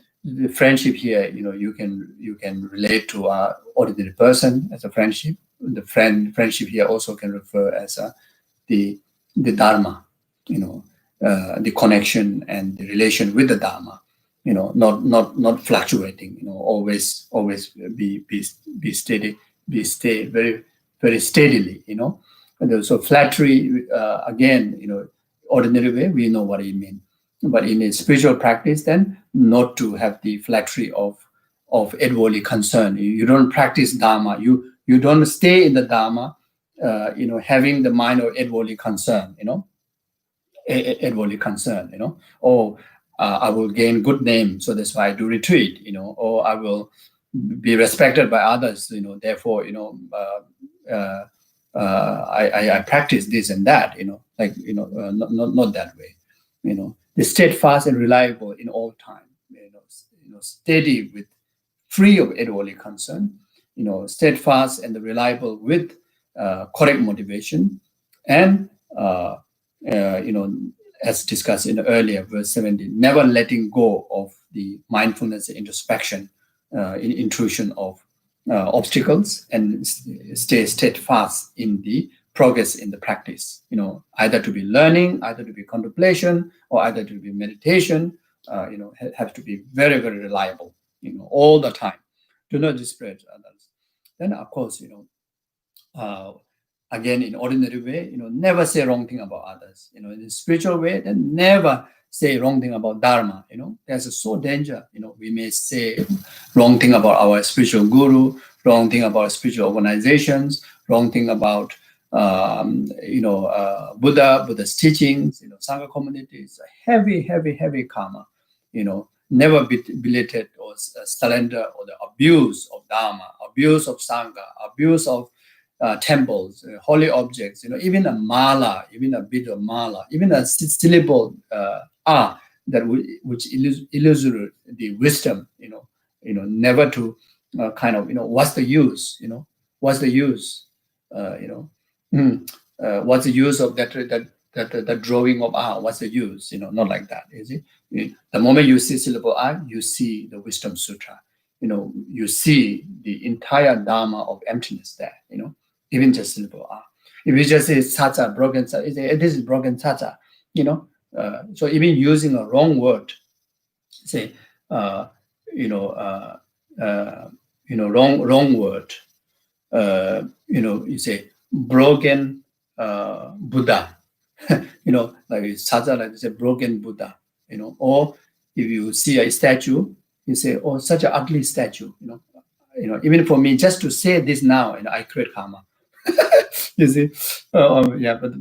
friendship here, you can relate to our ordinary person as a friendship. The friendship here also can refer as the Dharma, the connection and the relation with the Dharma, not fluctuating, always be steady, stay very, very steadily, And so flattery, again, ordinary way, we know what it means. But in a spiritual practice, then not to have the flattery of outwardly concern. You don't practice Dharma. You don't stay in the Dharma, having the mind of outwardly concern, outwardly concern, I will gain good name, so that's why I do retreat, or I will be respected by others, therefore, I practice this and that, like, not that way, the steadfast and reliable in all time, steady with free of worldly concern, steadfast and reliable with correct motivation, and as discussed in earlier verse 17, never letting go of the mindfulness and introspection, in intrusion of obstacles, and stay steadfast in the progress in the practice, either to be learning, either to be contemplation, or either to be meditation, have to be very, very reliable, all the time. Do not disparage others. Then, of course, again, in ordinary way, never say wrong thing about others. In the spiritual way, then never say wrong thing about Dharma. There's so danger. We may say wrong thing about our spiritual guru, wrong thing about spiritual organizations, wrong thing about Buddha's teachings, Sangha communities. Heavy karma. Never be belated or surrender or the abuse of Dharma, abuse of Sangha, abuse of temples, holy objects, even a mala, even a bit of mala, even a syllable which illusory the wisdom, never to what's the use, what's the use, what's the use of that drawing of what's the use, not like that, is it? The moment you see syllable you see the wisdom sutra, you see the entire dharma of emptiness there, even just syllable If you just say sacha, broken sacha, this is broken sacha, so even using a wrong word, say, wrong word, you say broken Buddha, like sacha, like you say broken Buddha, or if you see a statue, you say, oh, such an ugly statue, even for me, just to say this now, I create karma. You see, but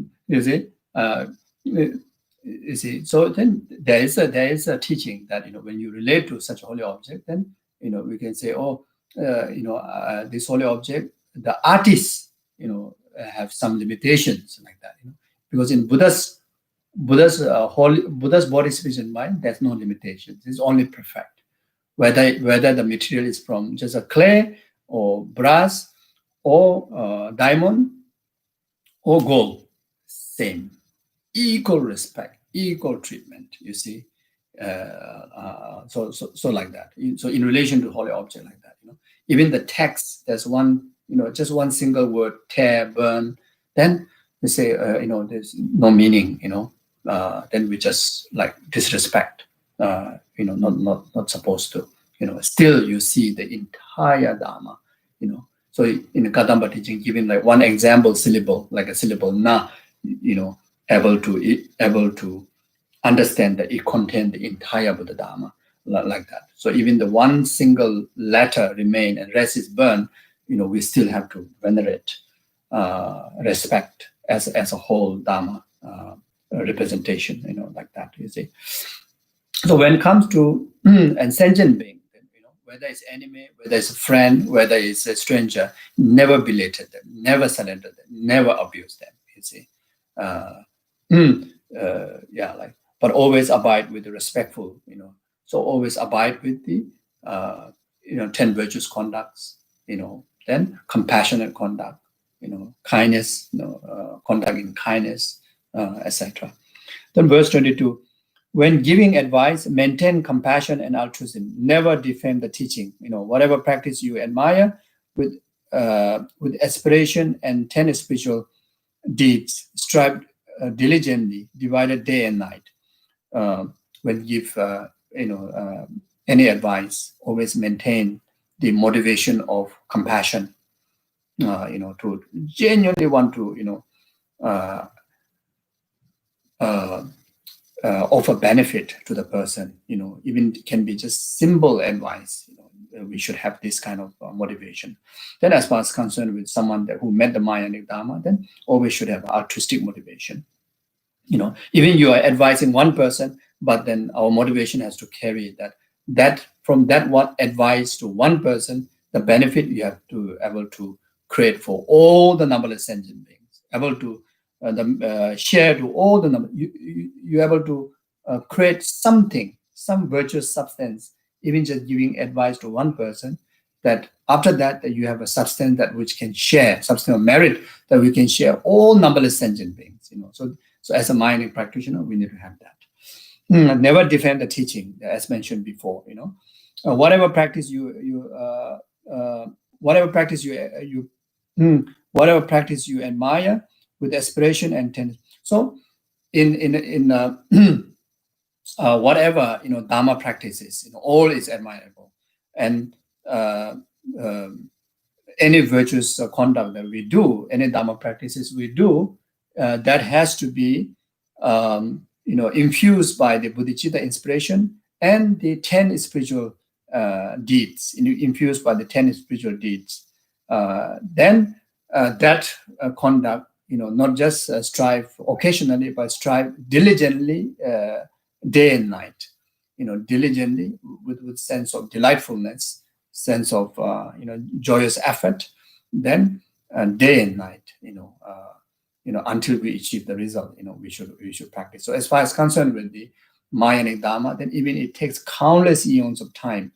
you see, so then there is a teaching that when you relate to such a holy object, then we can say, this holy object, the artists, have some limitations like that, because in Buddha's Bodhisattva mind, there's no limitations. It's only perfect. Whether the material is from just a clay or brass or diamond or gold, same, equal respect, equal treatment. You see, so like that. So in relation to holy object like that, even the text, there's one, just one single word, tear, burn, then they say, there's no meaning, then we just like disrespect, not supposed to, still you see the entire Dharma, So in the Kadamba teaching, giving like one example syllable, like a syllable na, able to understand that it contains the entire Buddha Dharma, like that. So even the one single letter remain and rest is burned, we still have to venerate, respect as a whole Dharma representation, like that, you see. So when it comes to and sentient being, whether it's enemy, whether it's a friend, whether it's a stranger, never belated them, never surrender them, never abuse them, you see. But always abide with the respectful, so always abide with the 10 virtuous conducts, then compassionate conduct, kindness, conduct in kindness, etc. Then verse 22, when giving advice, maintain compassion and altruism, never defame the teaching, whatever practice you admire with aspiration and 10 spiritual deeds, strive diligently, divided day and night. When give any advice, always maintain the motivation of compassion, to genuinely want to offer benefit to the person, even can be just simple advice, we should have this kind of motivation. Then as far as concerned with someone who met the Maya Dharma, then always should have altruistic motivation. Even you are advising one person, but then our motivation has to carry that from that one advice to one person, the benefit you have to able to create for all the numberless sentient beings, able to share to all the number. You're able to create something, some virtuous substance, even just giving advice to one person, that after that you have a substance that which can share, substance of merit that we can share all numberless sentient beings. So as a minding practitioner, we need to have that. Never defend the teaching, as mentioned before. Whatever practice whatever practice you admire with aspiration and tendency. So in whatever Dharma practices, all is admirable, and any virtuous conduct that we do, any Dharma practices we do, that has to be infused by the bodhicitta inspiration and the 10 spiritual deeds, infused by the 10 spiritual deeds. Then that conduct, not just strive occasionally, but strive diligently, day and night, diligently with sense of delightfulness, sense of joyous effort, then day and night, until we achieve the result, we should practice. So as far as concerned with the Mahayanic Dharma, then even it takes countless eons of time,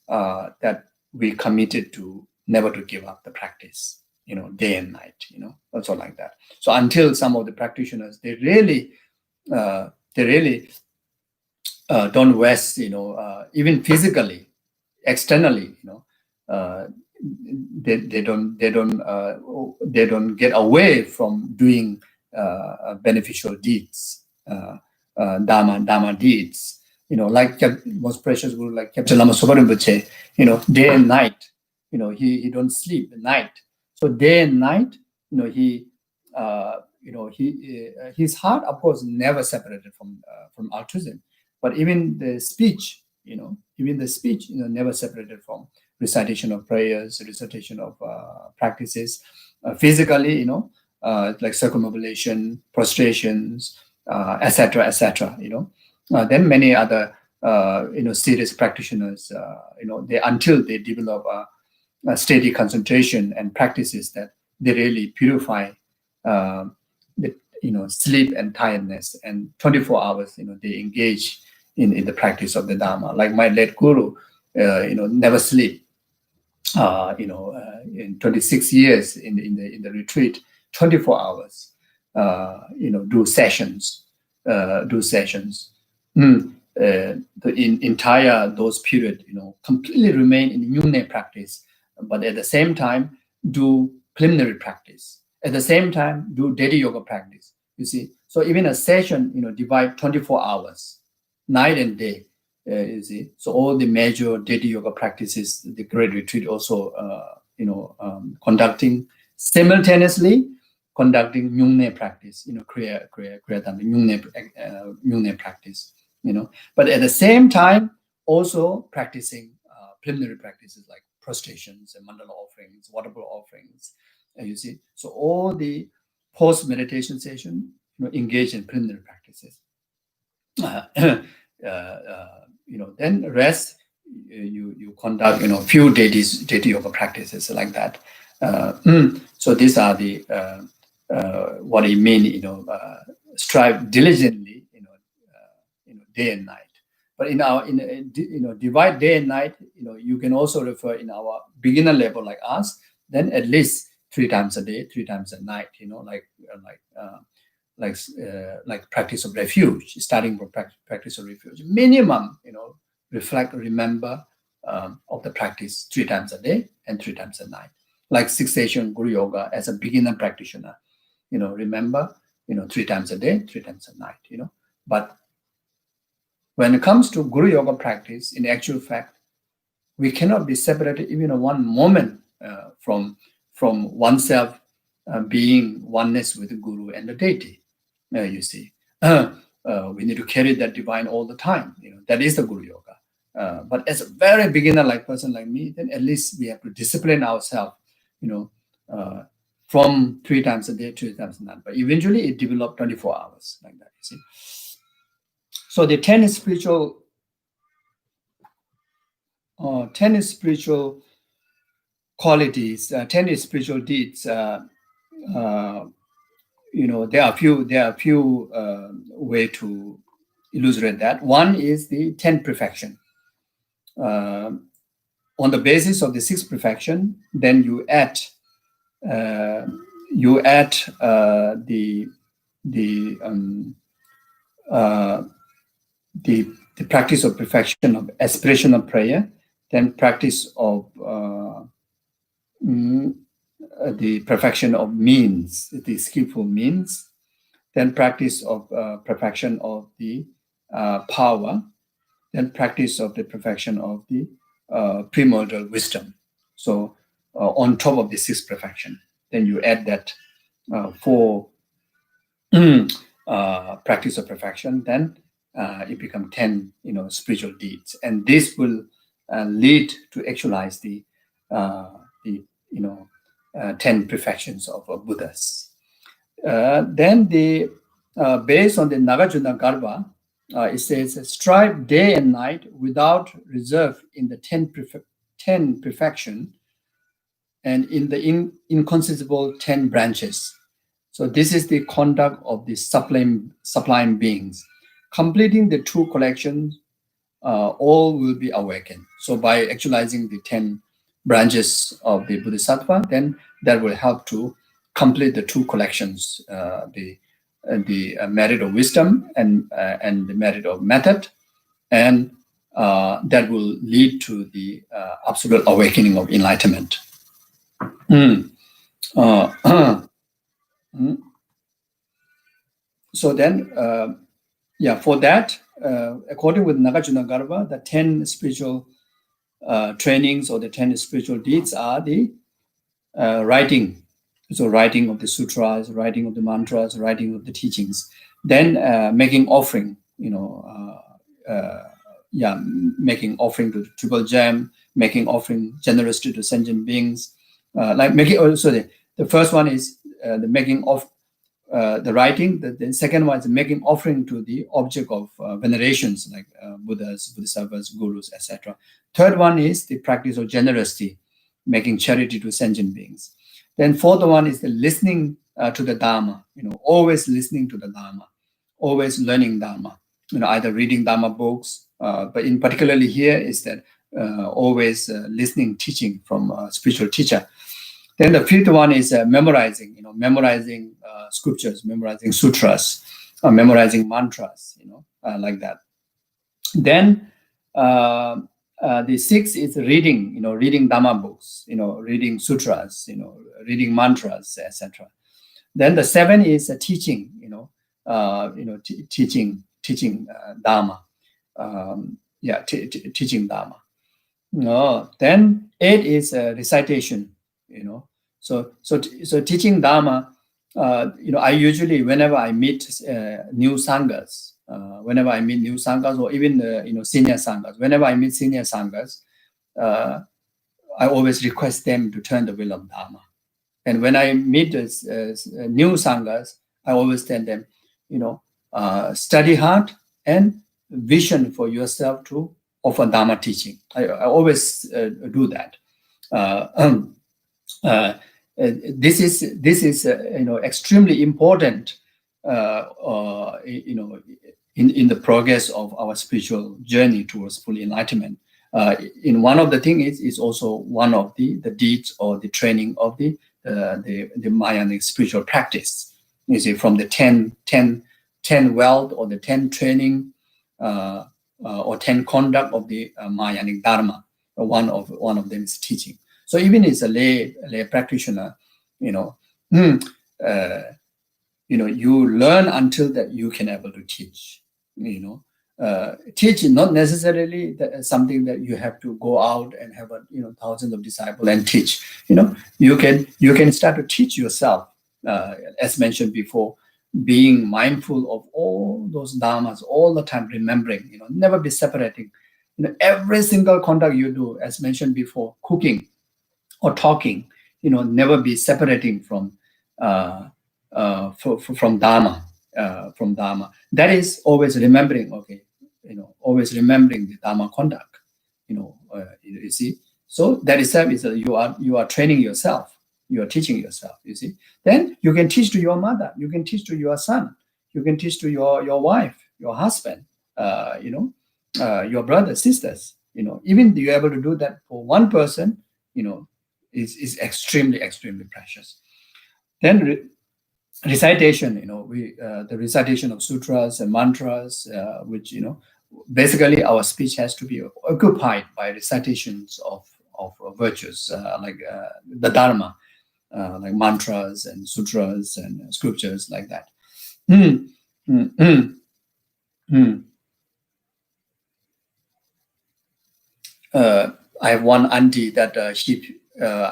that we committed to never to give up the practice, day and night, also like that. So until some of the practitioners, they really don't rest, even physically, externally, they don't get away from doing beneficial deeds, dharma deeds, like most precious Guru, like Captain Lama Sopa Rinpoche, day and night, he don't sleep at night. So day and night, his heart, of course, never separated from altruism, but even the speech, never separated from recitation of prayers, recitation of practices, physically, like circumambulation, prostrations, etc., etc. Then many other, serious practitioners, until they develop a steady concentration and practices that they really purify the sleep and tiredness, and 24 hours, they engage in the practice of the Dharma. Like my late Guru, never sleep. In 26 years in the retreat, 24 hours, do sessions. The entire those period, completely remain in Nyune practice, but at the same time do preliminary practice. At the same time, do daily yoga practice. You see, so even a session, divide 24 hours, night and day. You see, so all the major daily yoga practices, the Great Retreat also, simultaneously conducting Nyungne practice, Kriya Nyungne practice, But at the same time, also practicing preliminary practices like prostrations and mandala offerings, water bowl offerings. You see, so all the post meditation session, engage in preliminary practices. Then rest, you conduct, few daily yoga practices like that. So these are the what I mean, strive diligently, day and night. But divide day and night, you can also refer in our beginner level like us, then at least 3 times a day, 3 times a night, like practice of refuge, starting from practice of refuge. Minimum, reflect, remember of the practice 3 times a day and 3 times a night. Like 6 session Guru Yoga as a beginner practitioner, remember, 3 times a day, 3 times a night, But when it comes to Guru Yoga practice, in actual fact, we cannot be separated even one moment from oneself being oneness with the Guru and the deity. You see, we need to carry that divine all the time. That is the Guru Yoga. But as a very beginner like person like me, then at least we have to discipline ourselves, from 3 times a day, 3 times a night. But eventually it developed 24 hours like that. You see. So the 10 spiritual qualities, 10 spiritual deeds. There are few way to illustrate that. One is the 10 perfection. On the basis of the 6th perfection, then you add the practice of perfection of aspiration of prayer, then practice of the perfection of means, the skillful means, then practice of perfection of the power, then practice of the perfection of the primordial wisdom. So on top of the 6th perfection, then you add that 4 practice of perfection, then it becomes 10, spiritual deeds, and this will lead to actualize the 10 perfections of Buddhas. Then the based on the Nagarjuna Garbha, it says, strive day and night without reserve in the 10 perfection and in the inconceivable 10 branches. So this is the conduct of the sublime beings. Completing the 2 collections, all will be awakened. So by actualizing the 10 branches of the Bodhisattva, then that will help to complete the 2 collections, the merit of wisdom and the merit of method, and that will lead to the absolute awakening of enlightenment. So then, for that, according with Nagarjuna Garbha, the 10 spiritual trainings or the 10 spiritual deeds are the writing. So writing of the sutras, writing of the mantras, writing of the teachings. Then making offering, making offering to the triple gem, making offering generously to sentient beings. The first one is the making of the writing. The second one is making offering to the object of venerations, like Buddhas, Bodhisattvas, Gurus, etc. Third one is the practice of generosity, making charity to sentient beings. Then fourth one is the listening to the Dharma, always listening to the Dharma, always learning Dharma, either reading Dharma books, but in particularly here is that always listening, teaching from a spiritual teacher. Then the fifth one is memorizing, memorizing scriptures, memorizing sutras, memorizing mantras, like that. Then the sixth is reading, reading Dhamma books, reading sutras, reading mantras, etc. Then the seven is teaching, teaching Dharma, teaching Dharma. Then 8 is recitation, So teaching Dharma, I usually, whenever I meet new sanghas, or even senior sanghas, whenever I meet senior sanghas, I always request them to turn the wheel of Dharma. And when I meet new sanghas, I always tell them, study hard and vision for yourself to offer Dharma teaching. I always do that. This is extremely important, in the progress of our spiritual journey towards full enlightenment. In one of the things is also one of the deeds or the training of the Mahayanic spiritual practice. You see, from the 10 wealth or the 10 training or 10 conduct of the Mahayanic Dharma. One of them is teaching. So even as a lay practitioner, you learn until that you can able to teach. Teach is not necessarily something that you have to go out and have thousands of disciples and teach. You can start to teach yourself, as mentioned before, being mindful of all those dharmas all the time, remembering. Never be separating. Every single conduct you do, as mentioned before, cooking or talking, never be separating from Dharma. From Dharma. That is always remembering. Okay, always remembering the Dharma conduct. You see. So that itself is you are training yourself. You are teaching yourself. You see. Then you can teach to your mother. You can teach to your son. You can teach to your wife, your husband. Your brothers, sisters. Even you're able to do that for one person. Is extremely precious. Then recitation. The recitation of sutras and mantras, which basically our speech has to be occupied by recitations of virtues, like the Dharma, like mantras and sutras and scriptures like that. Mm, mm, mm, mm. I have one auntie that I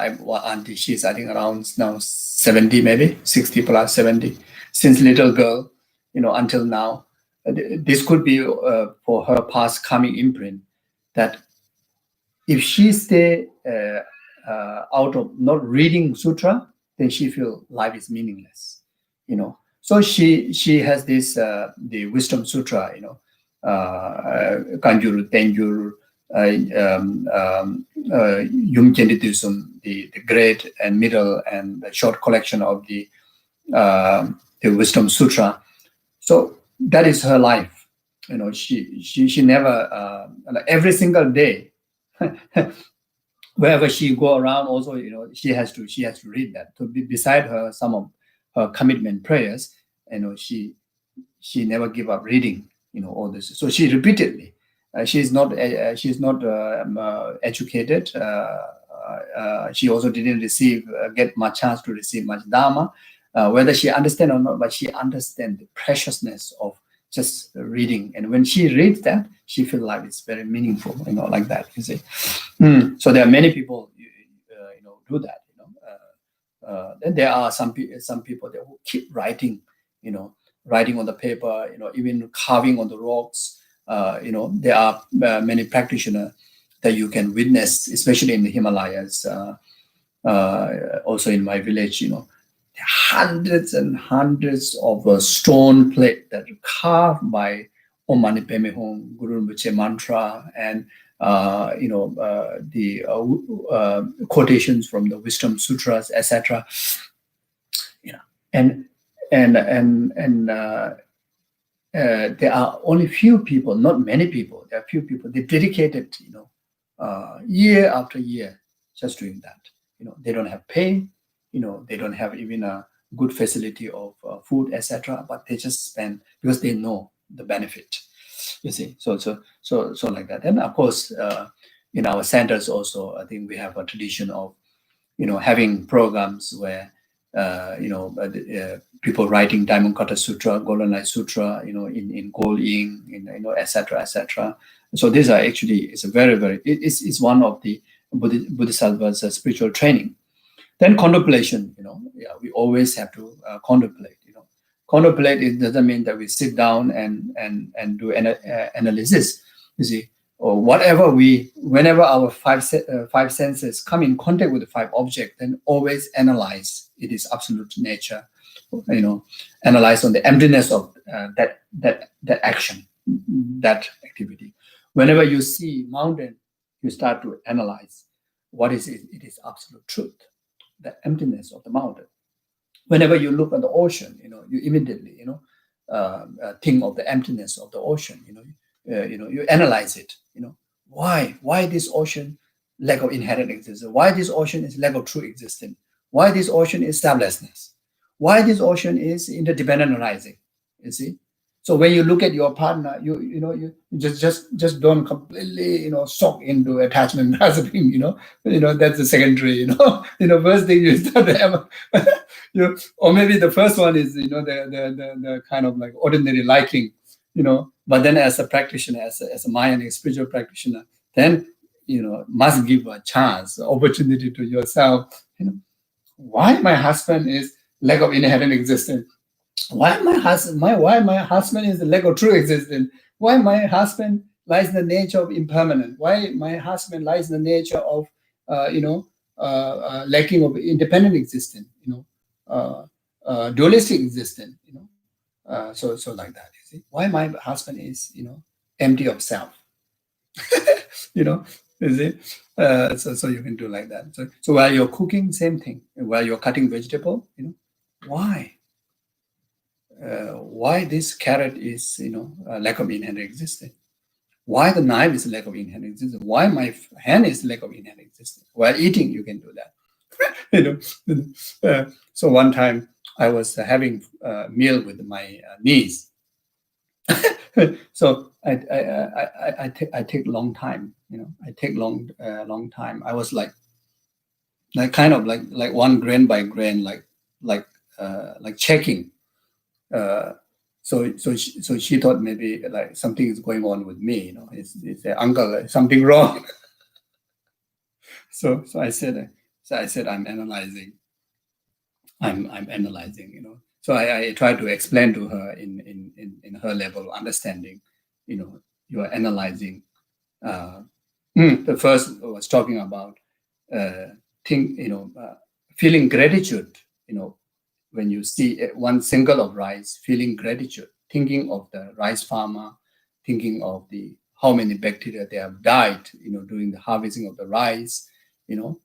have one auntie. She's, I think, around now 70, maybe 60 plus 70, since little girl, until now. This could be for her past karmic imprint, that if she stay out of not reading sutra, then she feel life is meaningless. So she has this the wisdom sutra, Kanjuru Tenjuru, Yumjendidusum, the great and middle and the short collection of the wisdom sutra. So that is her life. She never every single day. Wherever she go around, also she has to read that. So beside her, some of her commitment prayers, she never give up reading, all this. So she repeatedly, she's not educated. She also didn't get much chance to receive much dharma. Whether she understand or not, but she understand the preciousness of just reading, and when she reads that, she feels like it's very meaningful, like that. You see, so there are many people, do that. Then there are some people that will keep writing, writing on the paper, even carving on the rocks. There are many practitioners that you can witness, especially in the Himalayas. Also in my village, hundreds and hundreds of stone plate that are carved by Om Mani Padme Hum, Guru Rinpoche mantra, and the quotations from the wisdom sutras, etc. And there are only few people, not many people. There are few people. They dedicated, year after year, just doing that. They don't have pay. They don't have even a good facility of food, etc. But they just spend because they know the benefit. You see, so like that. And of course, in our centers also, I think we have a tradition of, having programs where, people writing Diamond Cutter Sutra, Golden Light Sutra, in gold ink, etc., etc. So these are actually, it's a very, very, it's one of the Bodhisattva's spiritual training. Then contemplation, we always have to contemplate. Contemplate, it doesn't mean that we sit down and do analysis. You see, or whenever our five senses come in contact with the five objects, then always analyze its absolute nature. Analyze on the emptiness of that action, that activity. Whenever you see mountain, you start to analyze what is it. It is absolute truth, the emptiness of the mountain. Whenever you look at the ocean, you immediately, think of the emptiness of the ocean. You analyze it. Why this ocean lack of inherent existence? Why this ocean is lack of true existence? Why this ocean is selflessness? Why this ocean is interdependent arising? You see. So when you look at your partner, you just don't completely soak into attachment grasping. That's the secondary. First thing you start to have, or maybe the first one is the kind of like ordinary liking. But then as a practitioner, as a Mayan and spiritual practitioner, then must give a chance, opportunity to yourself. Why my husband is lack of inherent existence? Why my husband is the lack of true existence? Why my husband lies in the nature of impermanent? Why my husband lies in the nature of lacking of independent existence? Dualistic existence. So like that. You see, why my husband is empty of self? You see? So you can do like that. So while you're cooking, same thing. While you're cutting vegetable, why? Why this carrot is, lack of inherent existence? Why the knife is lack of inherent existence? Why my hand is lack of inherent existence? While eating, you can do that. So one time I was having a meal with my niece. So I take long time. I take long time. I was like kind of like one grain by grain, like checking. So she thought maybe like something is going on with me. It's uncle, something wrong. So I said I'm analyzing. I'm analyzing. So I try to explain to her in her level of understanding. You are analyzing. The first was talking about feeling gratitude. When you see one single of rice, feeling gratitude, thinking of the rice farmer, thinking of how many bacteria they have died, during the harvesting of the rice, then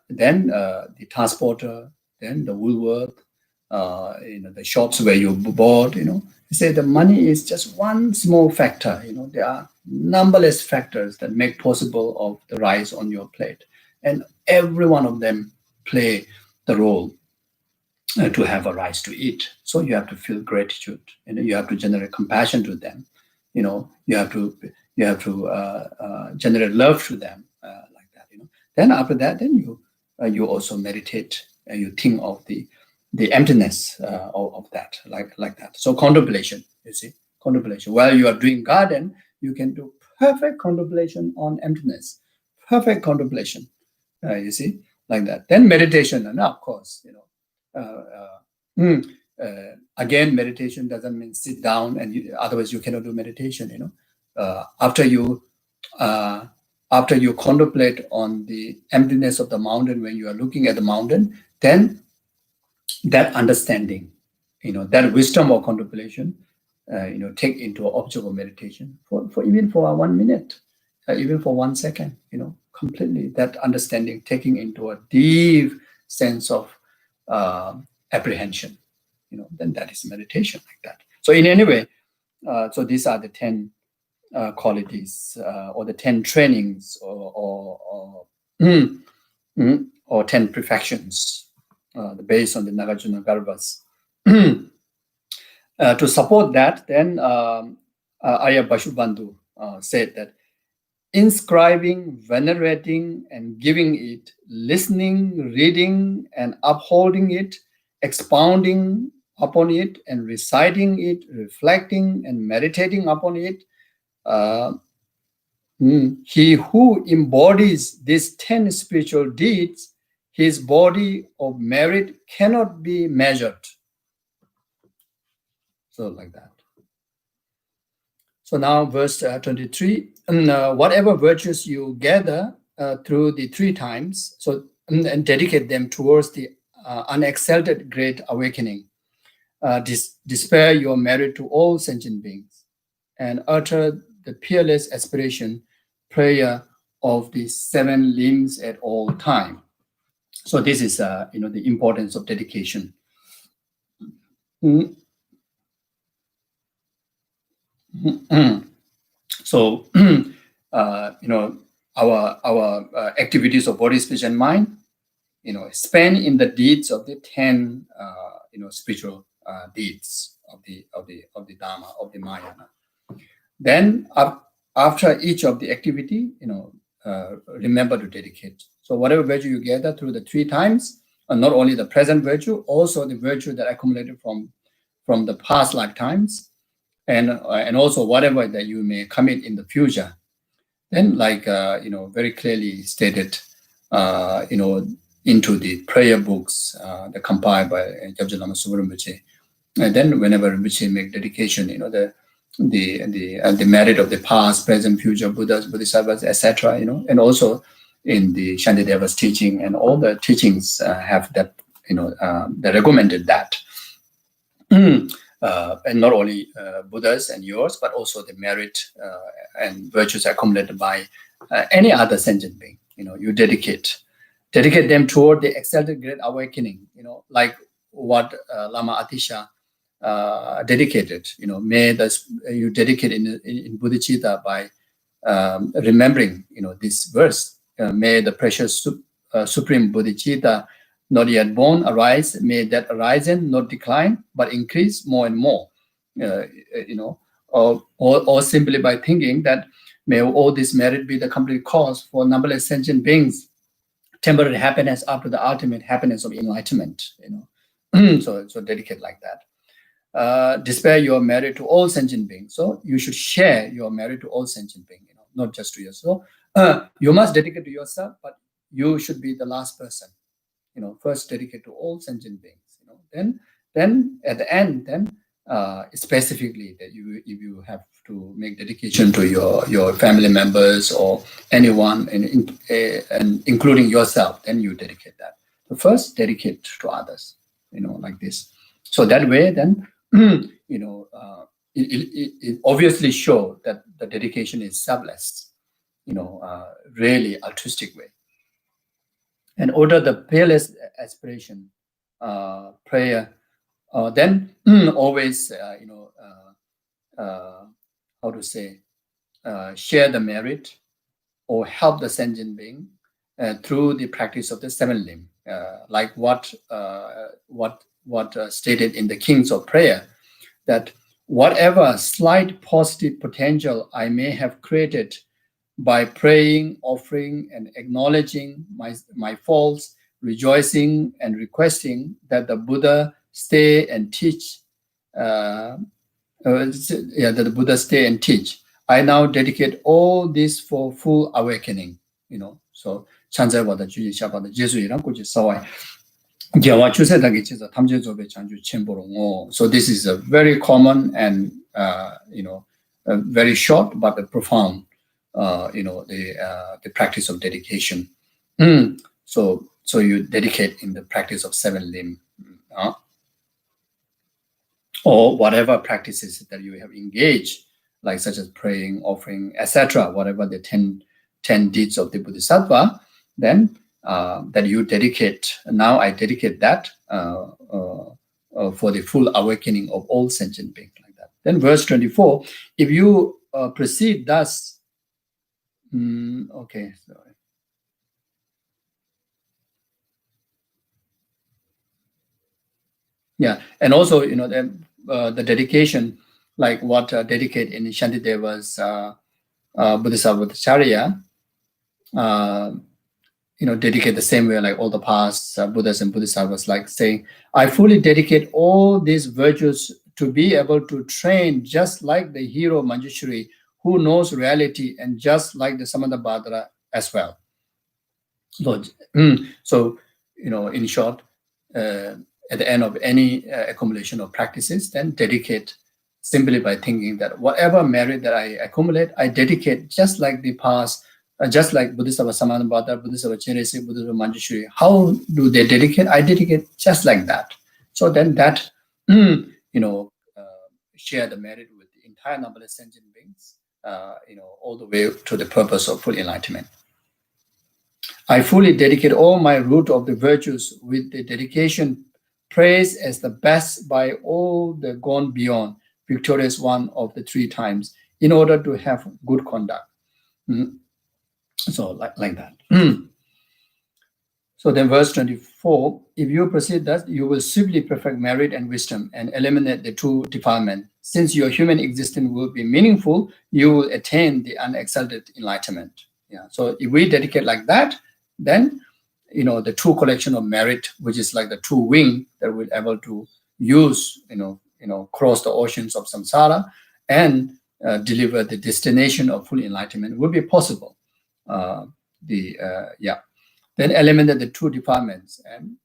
the transporter, then the Woolworth, the shops where you bought, you say the money is just one small factor. There are numberless factors that make possible of the rice on your plate, and every one of them play the role to have a rice to eat. So you have to feel gratitude, and you have to generate compassion to them. You have to generate love to them, like that. Then after that, then you also meditate, and you think of the emptiness of that, like that. So contemplation, you see, contemplation. While you are doing garden, you can do perfect contemplation on emptiness, perfect contemplation. You see, like that. Then meditation, and of course, again, meditation doesn't mean sit down, and otherwise you cannot do meditation. After you contemplate on the emptiness of the mountain, when you are looking at the mountain, then that understanding, that wisdom of contemplation, take into an object of meditation for even for 1 minute, even for 1 second, completely that understanding, taking into a deep sense of apprehension, then that is meditation, like that. So in any way, so these are the 10 qualities, or the 10 trainings, or 10 perfections, based on the Nagarjuna Garbhas. To support that, then Aya Bashubandhu said that inscribing, venerating, and giving it, listening, reading, and upholding it, expounding upon it, and reciting it, reflecting and meditating upon it, he who embodies these 10 spiritual deeds, his body of merit cannot be measured. So like that. So now verse 23, whatever virtues you gather through the 3 times, so and dedicate them towards the unexalted great awakening, despair your merit to all sentient beings, and utter the peerless aspiration, prayer of the 7 limbs at all time. So this is, the importance of dedication. So, our activities of body, speech, and mind, span in the deeds of the 10, spiritual deeds of the Dharma, of the Mahayana. Then, after each of the activity, remember to dedicate. So, whatever virtue you gather through the 3 times, and not only the present virtue, also the virtue that accumulated from the past lifetimes, and also whatever that you may commit in the future. Then, like very clearly stated, into the prayer books that compiled by Gyabje Lama Subra Rinpoche. And then, whenever Rinpoche make dedication, the merit of the past, present, future Buddhas, Bodhisattvas, etc. And also in the Shantideva's teaching, and all the teachings have that, they recommended that. And not only Buddhas and yours, but also the merit and virtues accumulated by any other sentient being. You dedicate them toward the exalted great awakening. Like what Lama Atisha dedicated. May you dedicate in bodhicitta by remembering, this verse. May the precious supreme bodhicitta not yet born arise. May that arising not decline, but increase more and more. Or simply by thinking that may all this merit be the complete cause for numberless sentient beings, temporary happiness after the ultimate happiness of enlightenment. So dedicate like that. Despair your merit to all sentient beings. So you should share your merit to all sentient beings, not just to yourself. You must dedicate to yourself, but you should be the last person. First dedicate to all sentient beings. Then at the end, specifically that if you have to make dedication to your family members or anyone, and including yourself, then you dedicate that. So first dedicate to others, like this. So that way, then it obviously shows that the dedication is selfless, really altruistic way. And order the peerless aspiration prayer. Then always, how to say, share the merit or help the sentient being through the practice of the seven limb, like what stated in the Kings of Prayer, that whatever slight positive potential I may have created by praying, offering, and acknowledging my faults, rejoicing and requesting that the Buddha stay and teach. That the Buddha stay and teach. I now dedicate all this for full awakening. So 찬자보다 주지샤보다 제수이랑 꾸지 사와이. gyāwā chūsētāki chīsā tamche zobe chanchu chenporo ngō. So this is a very common and very short but profound the practice of dedication. So you dedicate in the practice of seven limb, or whatever practices that you have engaged, like such as praying, offering, etc. Whatever the 10 deeds of the Bodhisattva, then that you dedicate. Now I dedicate that for the full awakening of all sentient beings, like that. Then verse 24, if you proceed thus, okay, sorry. Yeah, and also the dedication, like what dedicate in Shantideva's Bodhisattva Charya, dedicate the same way like all the past Buddhas and Bodhisattvas, like saying, I fully dedicate all these virtues to be able to train just like the hero Manjushri who knows reality, and just like the Samantabhadra as well. So, in short, at the end of any accumulation of practices, then dedicate simply by thinking that whatever merit that I accumulate, I dedicate just like the past, just like Bodhisattva Samantabhadra, Bodhisattva Chenresi, Bodhisattva Manjushri. How do they dedicate? I dedicate just like that. So then that, share the merit with the entire numberless sentient beings, all the way to the purpose of full enlightenment. I fully dedicate all my root of the virtues with the dedication praised as the best by all the gone beyond, victorious one of the 3 times, in order to have good conduct. So like that. So then verse 24, if you proceed thus, you will swiftly perfect merit and wisdom and eliminate the 2 defilements. Since your human existence will be meaningful, you will attain the unexalted enlightenment. Yeah. So if we dedicate like that, then the true collection of merit, which is like the true wing that we're able to use, cross the oceans of samsara and deliver the destination of full enlightenment, will be possible. Then eliminate the 2 defilements, and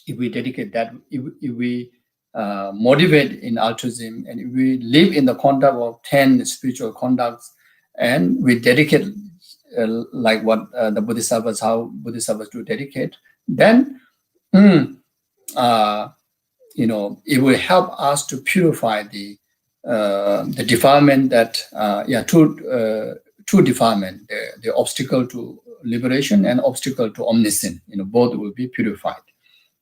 if we dedicate that, if we motivate in altruism, and if we live in the conduct of 10 spiritual conducts, and we dedicate like what the Bodhisattvas, how Bodhisattvas do dedicate, then it will help us to purify the defilement that to two defilement, the obstacle to liberation and obstacle to omniscience. Both will be purified.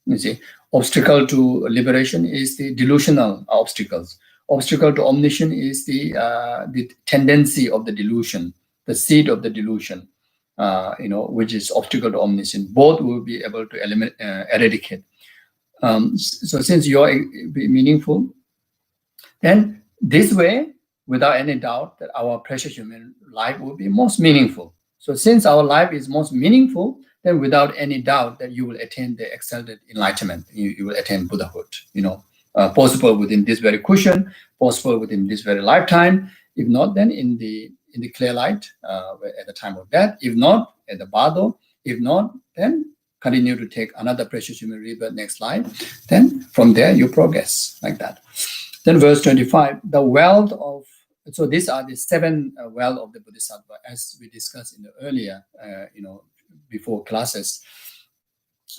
You see, obstacle to liberation is the delusional obstacles. Obstacle to omniscience is the tendency of the delusion, the seed of the delusion, which is obstacle to omniscience. Both will be able to eradicate. So since you are meaningful, then this way, without any doubt, that our precious human life will be most meaningful. So since our life is most meaningful, then without any doubt that you will attain the exalted enlightenment, you will attain Buddhahood, possible within this very cushion, possible within this very lifetime. If not, then in the clear light at the time of death. If not, at the bardo. If not, then continue to take another precious human rebirth next life. Then from there you progress like that. Then verse 25, the wealth of, so these are the seven wealth of the Bodhisattva, as we discussed in the earlier, before classes.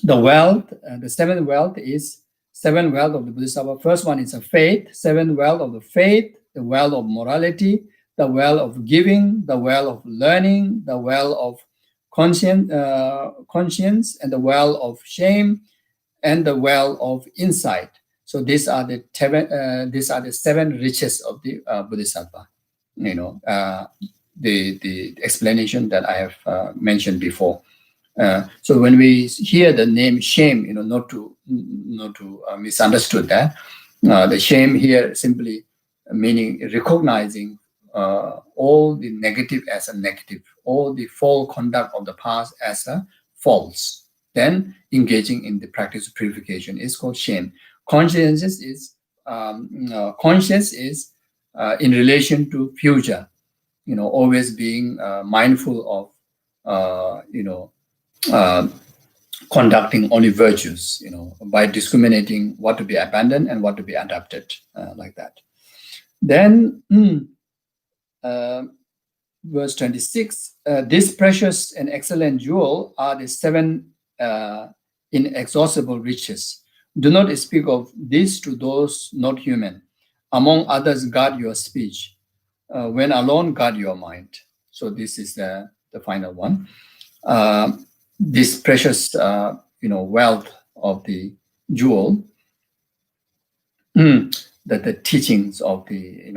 The wealth, the seventh wealth is seven wealth of the Bodhisattva. First one is a faith, seven wealth of the faith, the wealth of morality, the wealth of giving, the wealth of learning, the wealth of conscience, and the wealth of shame, and the wealth of insight. So these are the seven riches of the Bodhisattva. The explanation that I have mentioned before. So when we hear the name shame, not to misunderstood that. The shame here simply meaning recognizing all the negative as a negative, all the false conduct of the past as a false. Then engaging in the practice of purification is called shame. Conscience is in relation to future. Always being mindful of conducting only virtues, by discriminating what to be abandoned and what to be adopted, like that. Then, verse 26, this precious and excellent jewel are the seven inexhaustible riches. Do not speak of this to those not human. Among others, guard your speech. When alone, guard your mind. So this is the final one. This precious, wealth of the jewel, that the teachings of the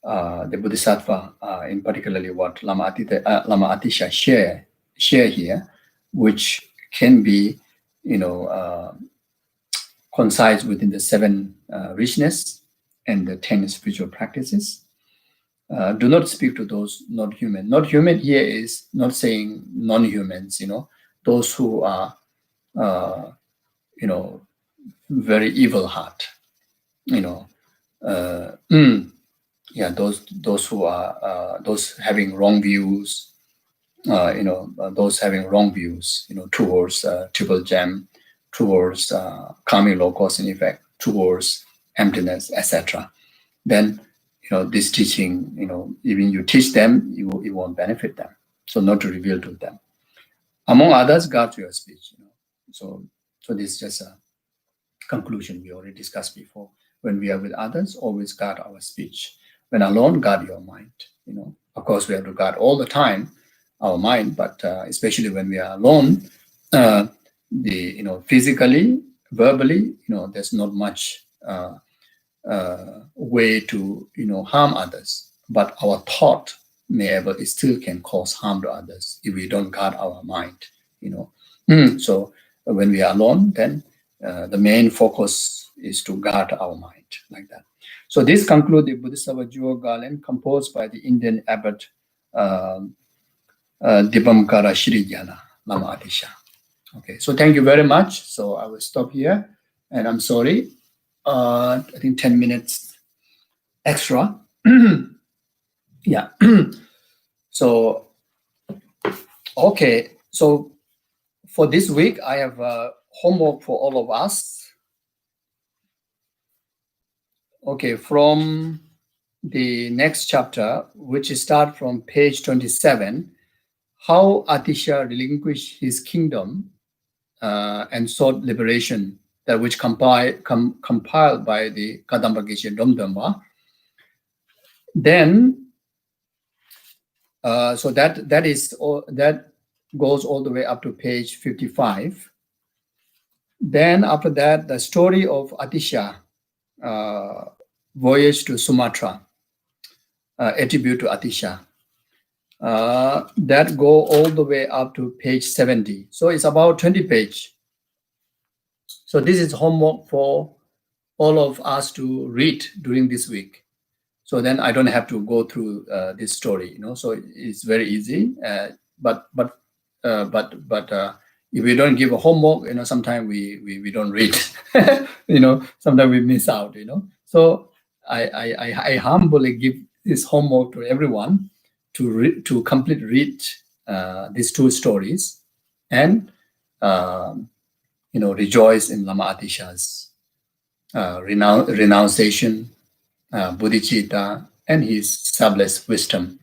Bodhisattva, in particularly what Lama Atisha share here, which can be, concise within the seven richness and the 10 spiritual practices. Do not speak to those not human. Not human here is not saying non-humans, those who are, very evil heart, those who are, those having wrong views, those having wrong views, towards triple gem, towards karmic law, cause and effect, towards emptiness, etc. Then, this teaching, even you teach them, it won't benefit them. So not to reveal to them. Among others, guard your speech. So this is just a conclusion we already discussed before. When we are with others, always guard our speech. When alone, guard your mind. Of course, we have to guard all the time our mind, but especially when we are alone, physically, verbally, there's not much way to harm others, but our thought still can cause harm to others if we don't guard our mind. So when we are alone, then the main focus is to guard our mind like that. So this concludes the Bodhisattva Jewel Garland composed by the Indian abbot Dibamkara Shrijana Lama Atisha. Okay, so thank you very much. So I will stop here, and I'm sorry. I think 10 minutes extra. Yeah. So, okay. So for this week, I have homework for all of us. Okay, from the next chapter, which start from page 27, how Atisha relinquished his kingdom and sought liberation, that which compiled by the Kadamba Geshe Domdamba. Then So that is all, that goes all the way up to page 55. Then after that, the story of Atisha, voyage to Sumatra, attribute to Atisha. That go all the way up to page 70. So it's about 20 page. So this is homework for all of us to read during this week. So then I don't have to go through this story, So it's very easy. But if we don't give a homework, sometimes we don't read. Sometimes we miss out. So I humbly give this homework to everyone to complete read these two stories and rejoice in Lama Atisha's renunciation, bodhicitta, and his selfless wisdom,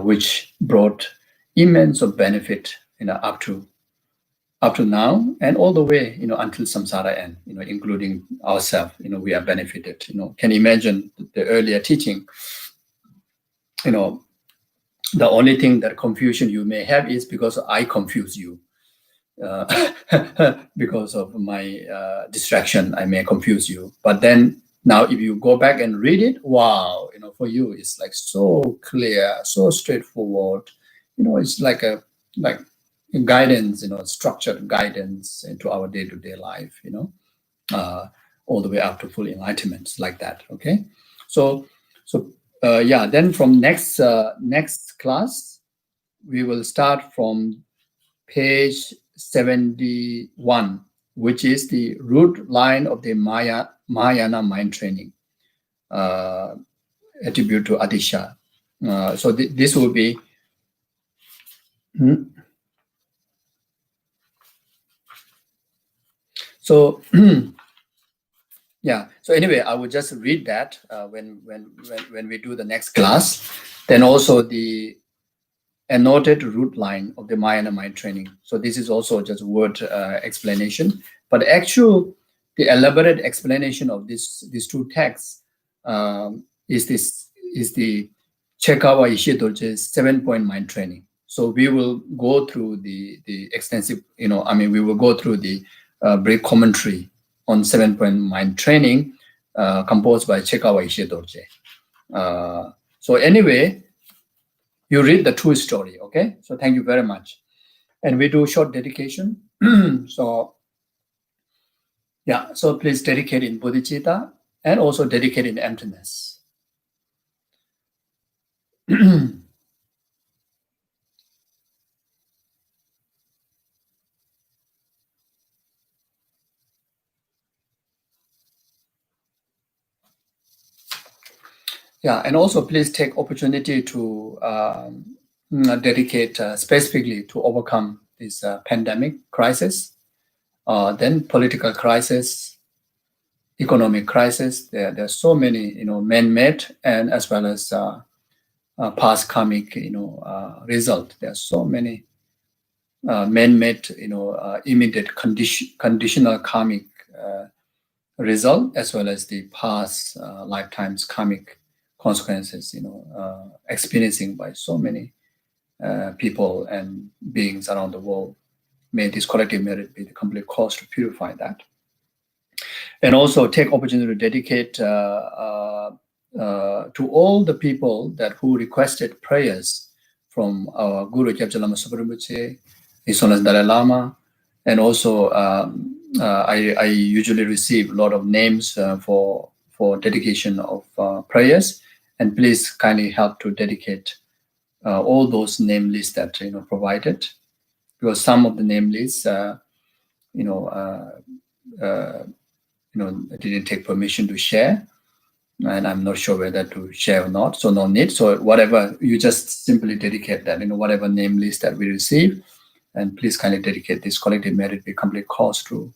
which brought immense of benefit, up to now and all the way, until samsara end, including ourselves, we are benefited. Can imagine the earlier teaching. The only thing that confusion you may have is because I confuse you. Because of my distraction, I may confuse you. But then now, if you go back and read it, wow, for you it's like so clear, so straightforward. It's like a guidance, structured guidance into our day-to-day life. All the way up to full enlightenment, like that. Okay, so then from next class, we will start from page 71, which is the root line of the Mahayana mind training, attribute to Atisha. So this will be. So yeah. So anyway, I will just read that when we do the next class. Then also the annotated root line of the Mahayana mind training. So this is also just word explanation, but the elaborate explanation of these two texts is the Chekawa Ishe Dorje's 7-point mind training. So we will go through the extensive, we will go through the brief commentary on 7-point mind training composed by Chekawa Ishe Dorje. So anyway, you read the true story, okay? So thank you very much. And we do short dedication. So please dedicate in bodhicitta and also dedicate in emptiness. And also please take opportunity to dedicate specifically to overcome this pandemic crisis, then political crisis, economic crisis. There are so many, man-made and as well as past karmic, result. There are so many man-made, immediate conditional karmic result, as well as the past lifetimes karmic consequences, experiencing by so many people and beings around the world. May this collective merit be the complete cause to purify that. And also take opportunity to dedicate to all the people who requested prayers from our Guru Gyabja Lama Suparinpoche, His Holiness Dalai Lama, and also I usually receive a lot of names for dedication of prayers, and please kindly help to dedicate all those name lists that provided, because some of the name lists didn't take permission to share, and I'm not sure whether to share or not, so no need. So whatever, you just simply dedicate that, whatever name list that we receive, and please kindly dedicate this collective merit be complete cause to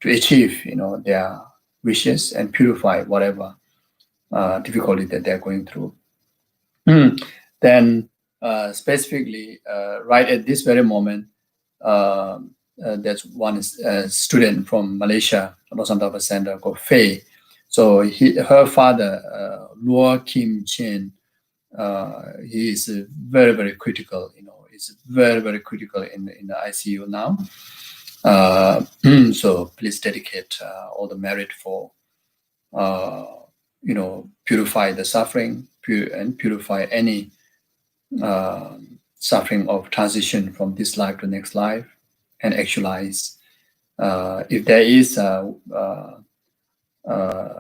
achieve their wishes and purify whatever difficulty that they're going through. Then specifically, right at this very moment, there's one student from Malaysia, Lojong Center, called Faye. So her father, Luo Kim Chen, he is very, very critical. Is very, very critical in the ICU now. So please dedicate all the merit for purify the suffering and purify any suffering of transition from this life to next life, and actualize if there is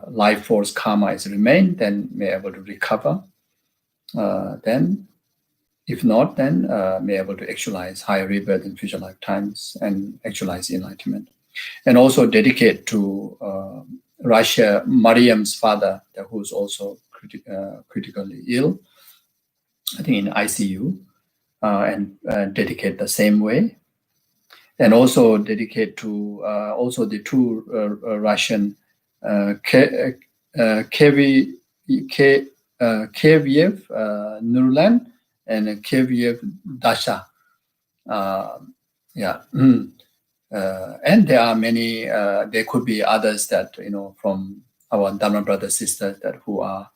life force karma is remain, then may able to recover. Then if not, then may able to actualize higher rebirth in future lifetimes and actualize enlightenment. And also dedicate to Russia, Mariam's father, who's also critically ill, I think in ICU, and dedicate the same way. And also dedicate to also the two Russian Keviev Nurlan and Keviev Dasha. And there are many, there could be others that, from our Dharma brothers, sisters that who are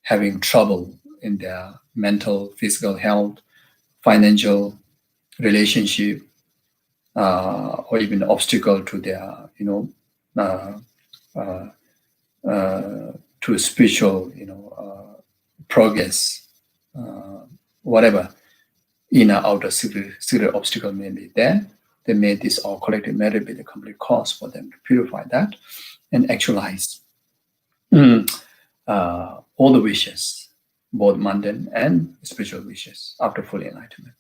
having trouble in their mental, physical health, financial, relationship, or even obstacle to their, to spiritual, progress, whatever inner, outer, secret obstacle may be there. They made this all collective merit be the complete cause for them to purify that and actualize all the wishes, both mundane and spiritual wishes, after full enlightenment.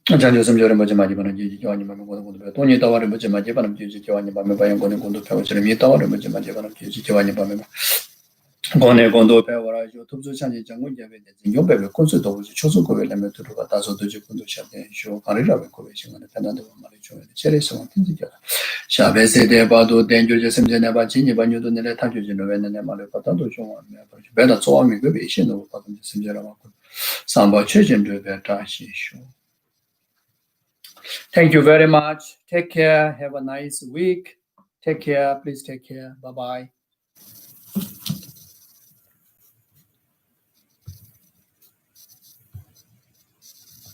Janjo samjore moja maji bana ji jawani mame gono gono to ni taware moja maji bana ji jawani mame bayan gono gono pe wajre mi taware moja maji bana ji jawani mame gono gono pe wara jo tubzo chanji jango jabe de jingo be konsu do ju chosu ko le me to ka taso do ju kondo chade sho karira be ko be shingane penando mari jo de chere so tinji ja shabe se de ba do denjo je semje ne ba ji ni ba nyu do ne le ta ju ji no be ne ma le pa ta do jo wa me ba be da zo mi be be shin do pa do semje ra ma ko samba che jin do be ta shi sho. Thank you very much. Take care. Have a nice week. Take care. Please take care. Bye-bye.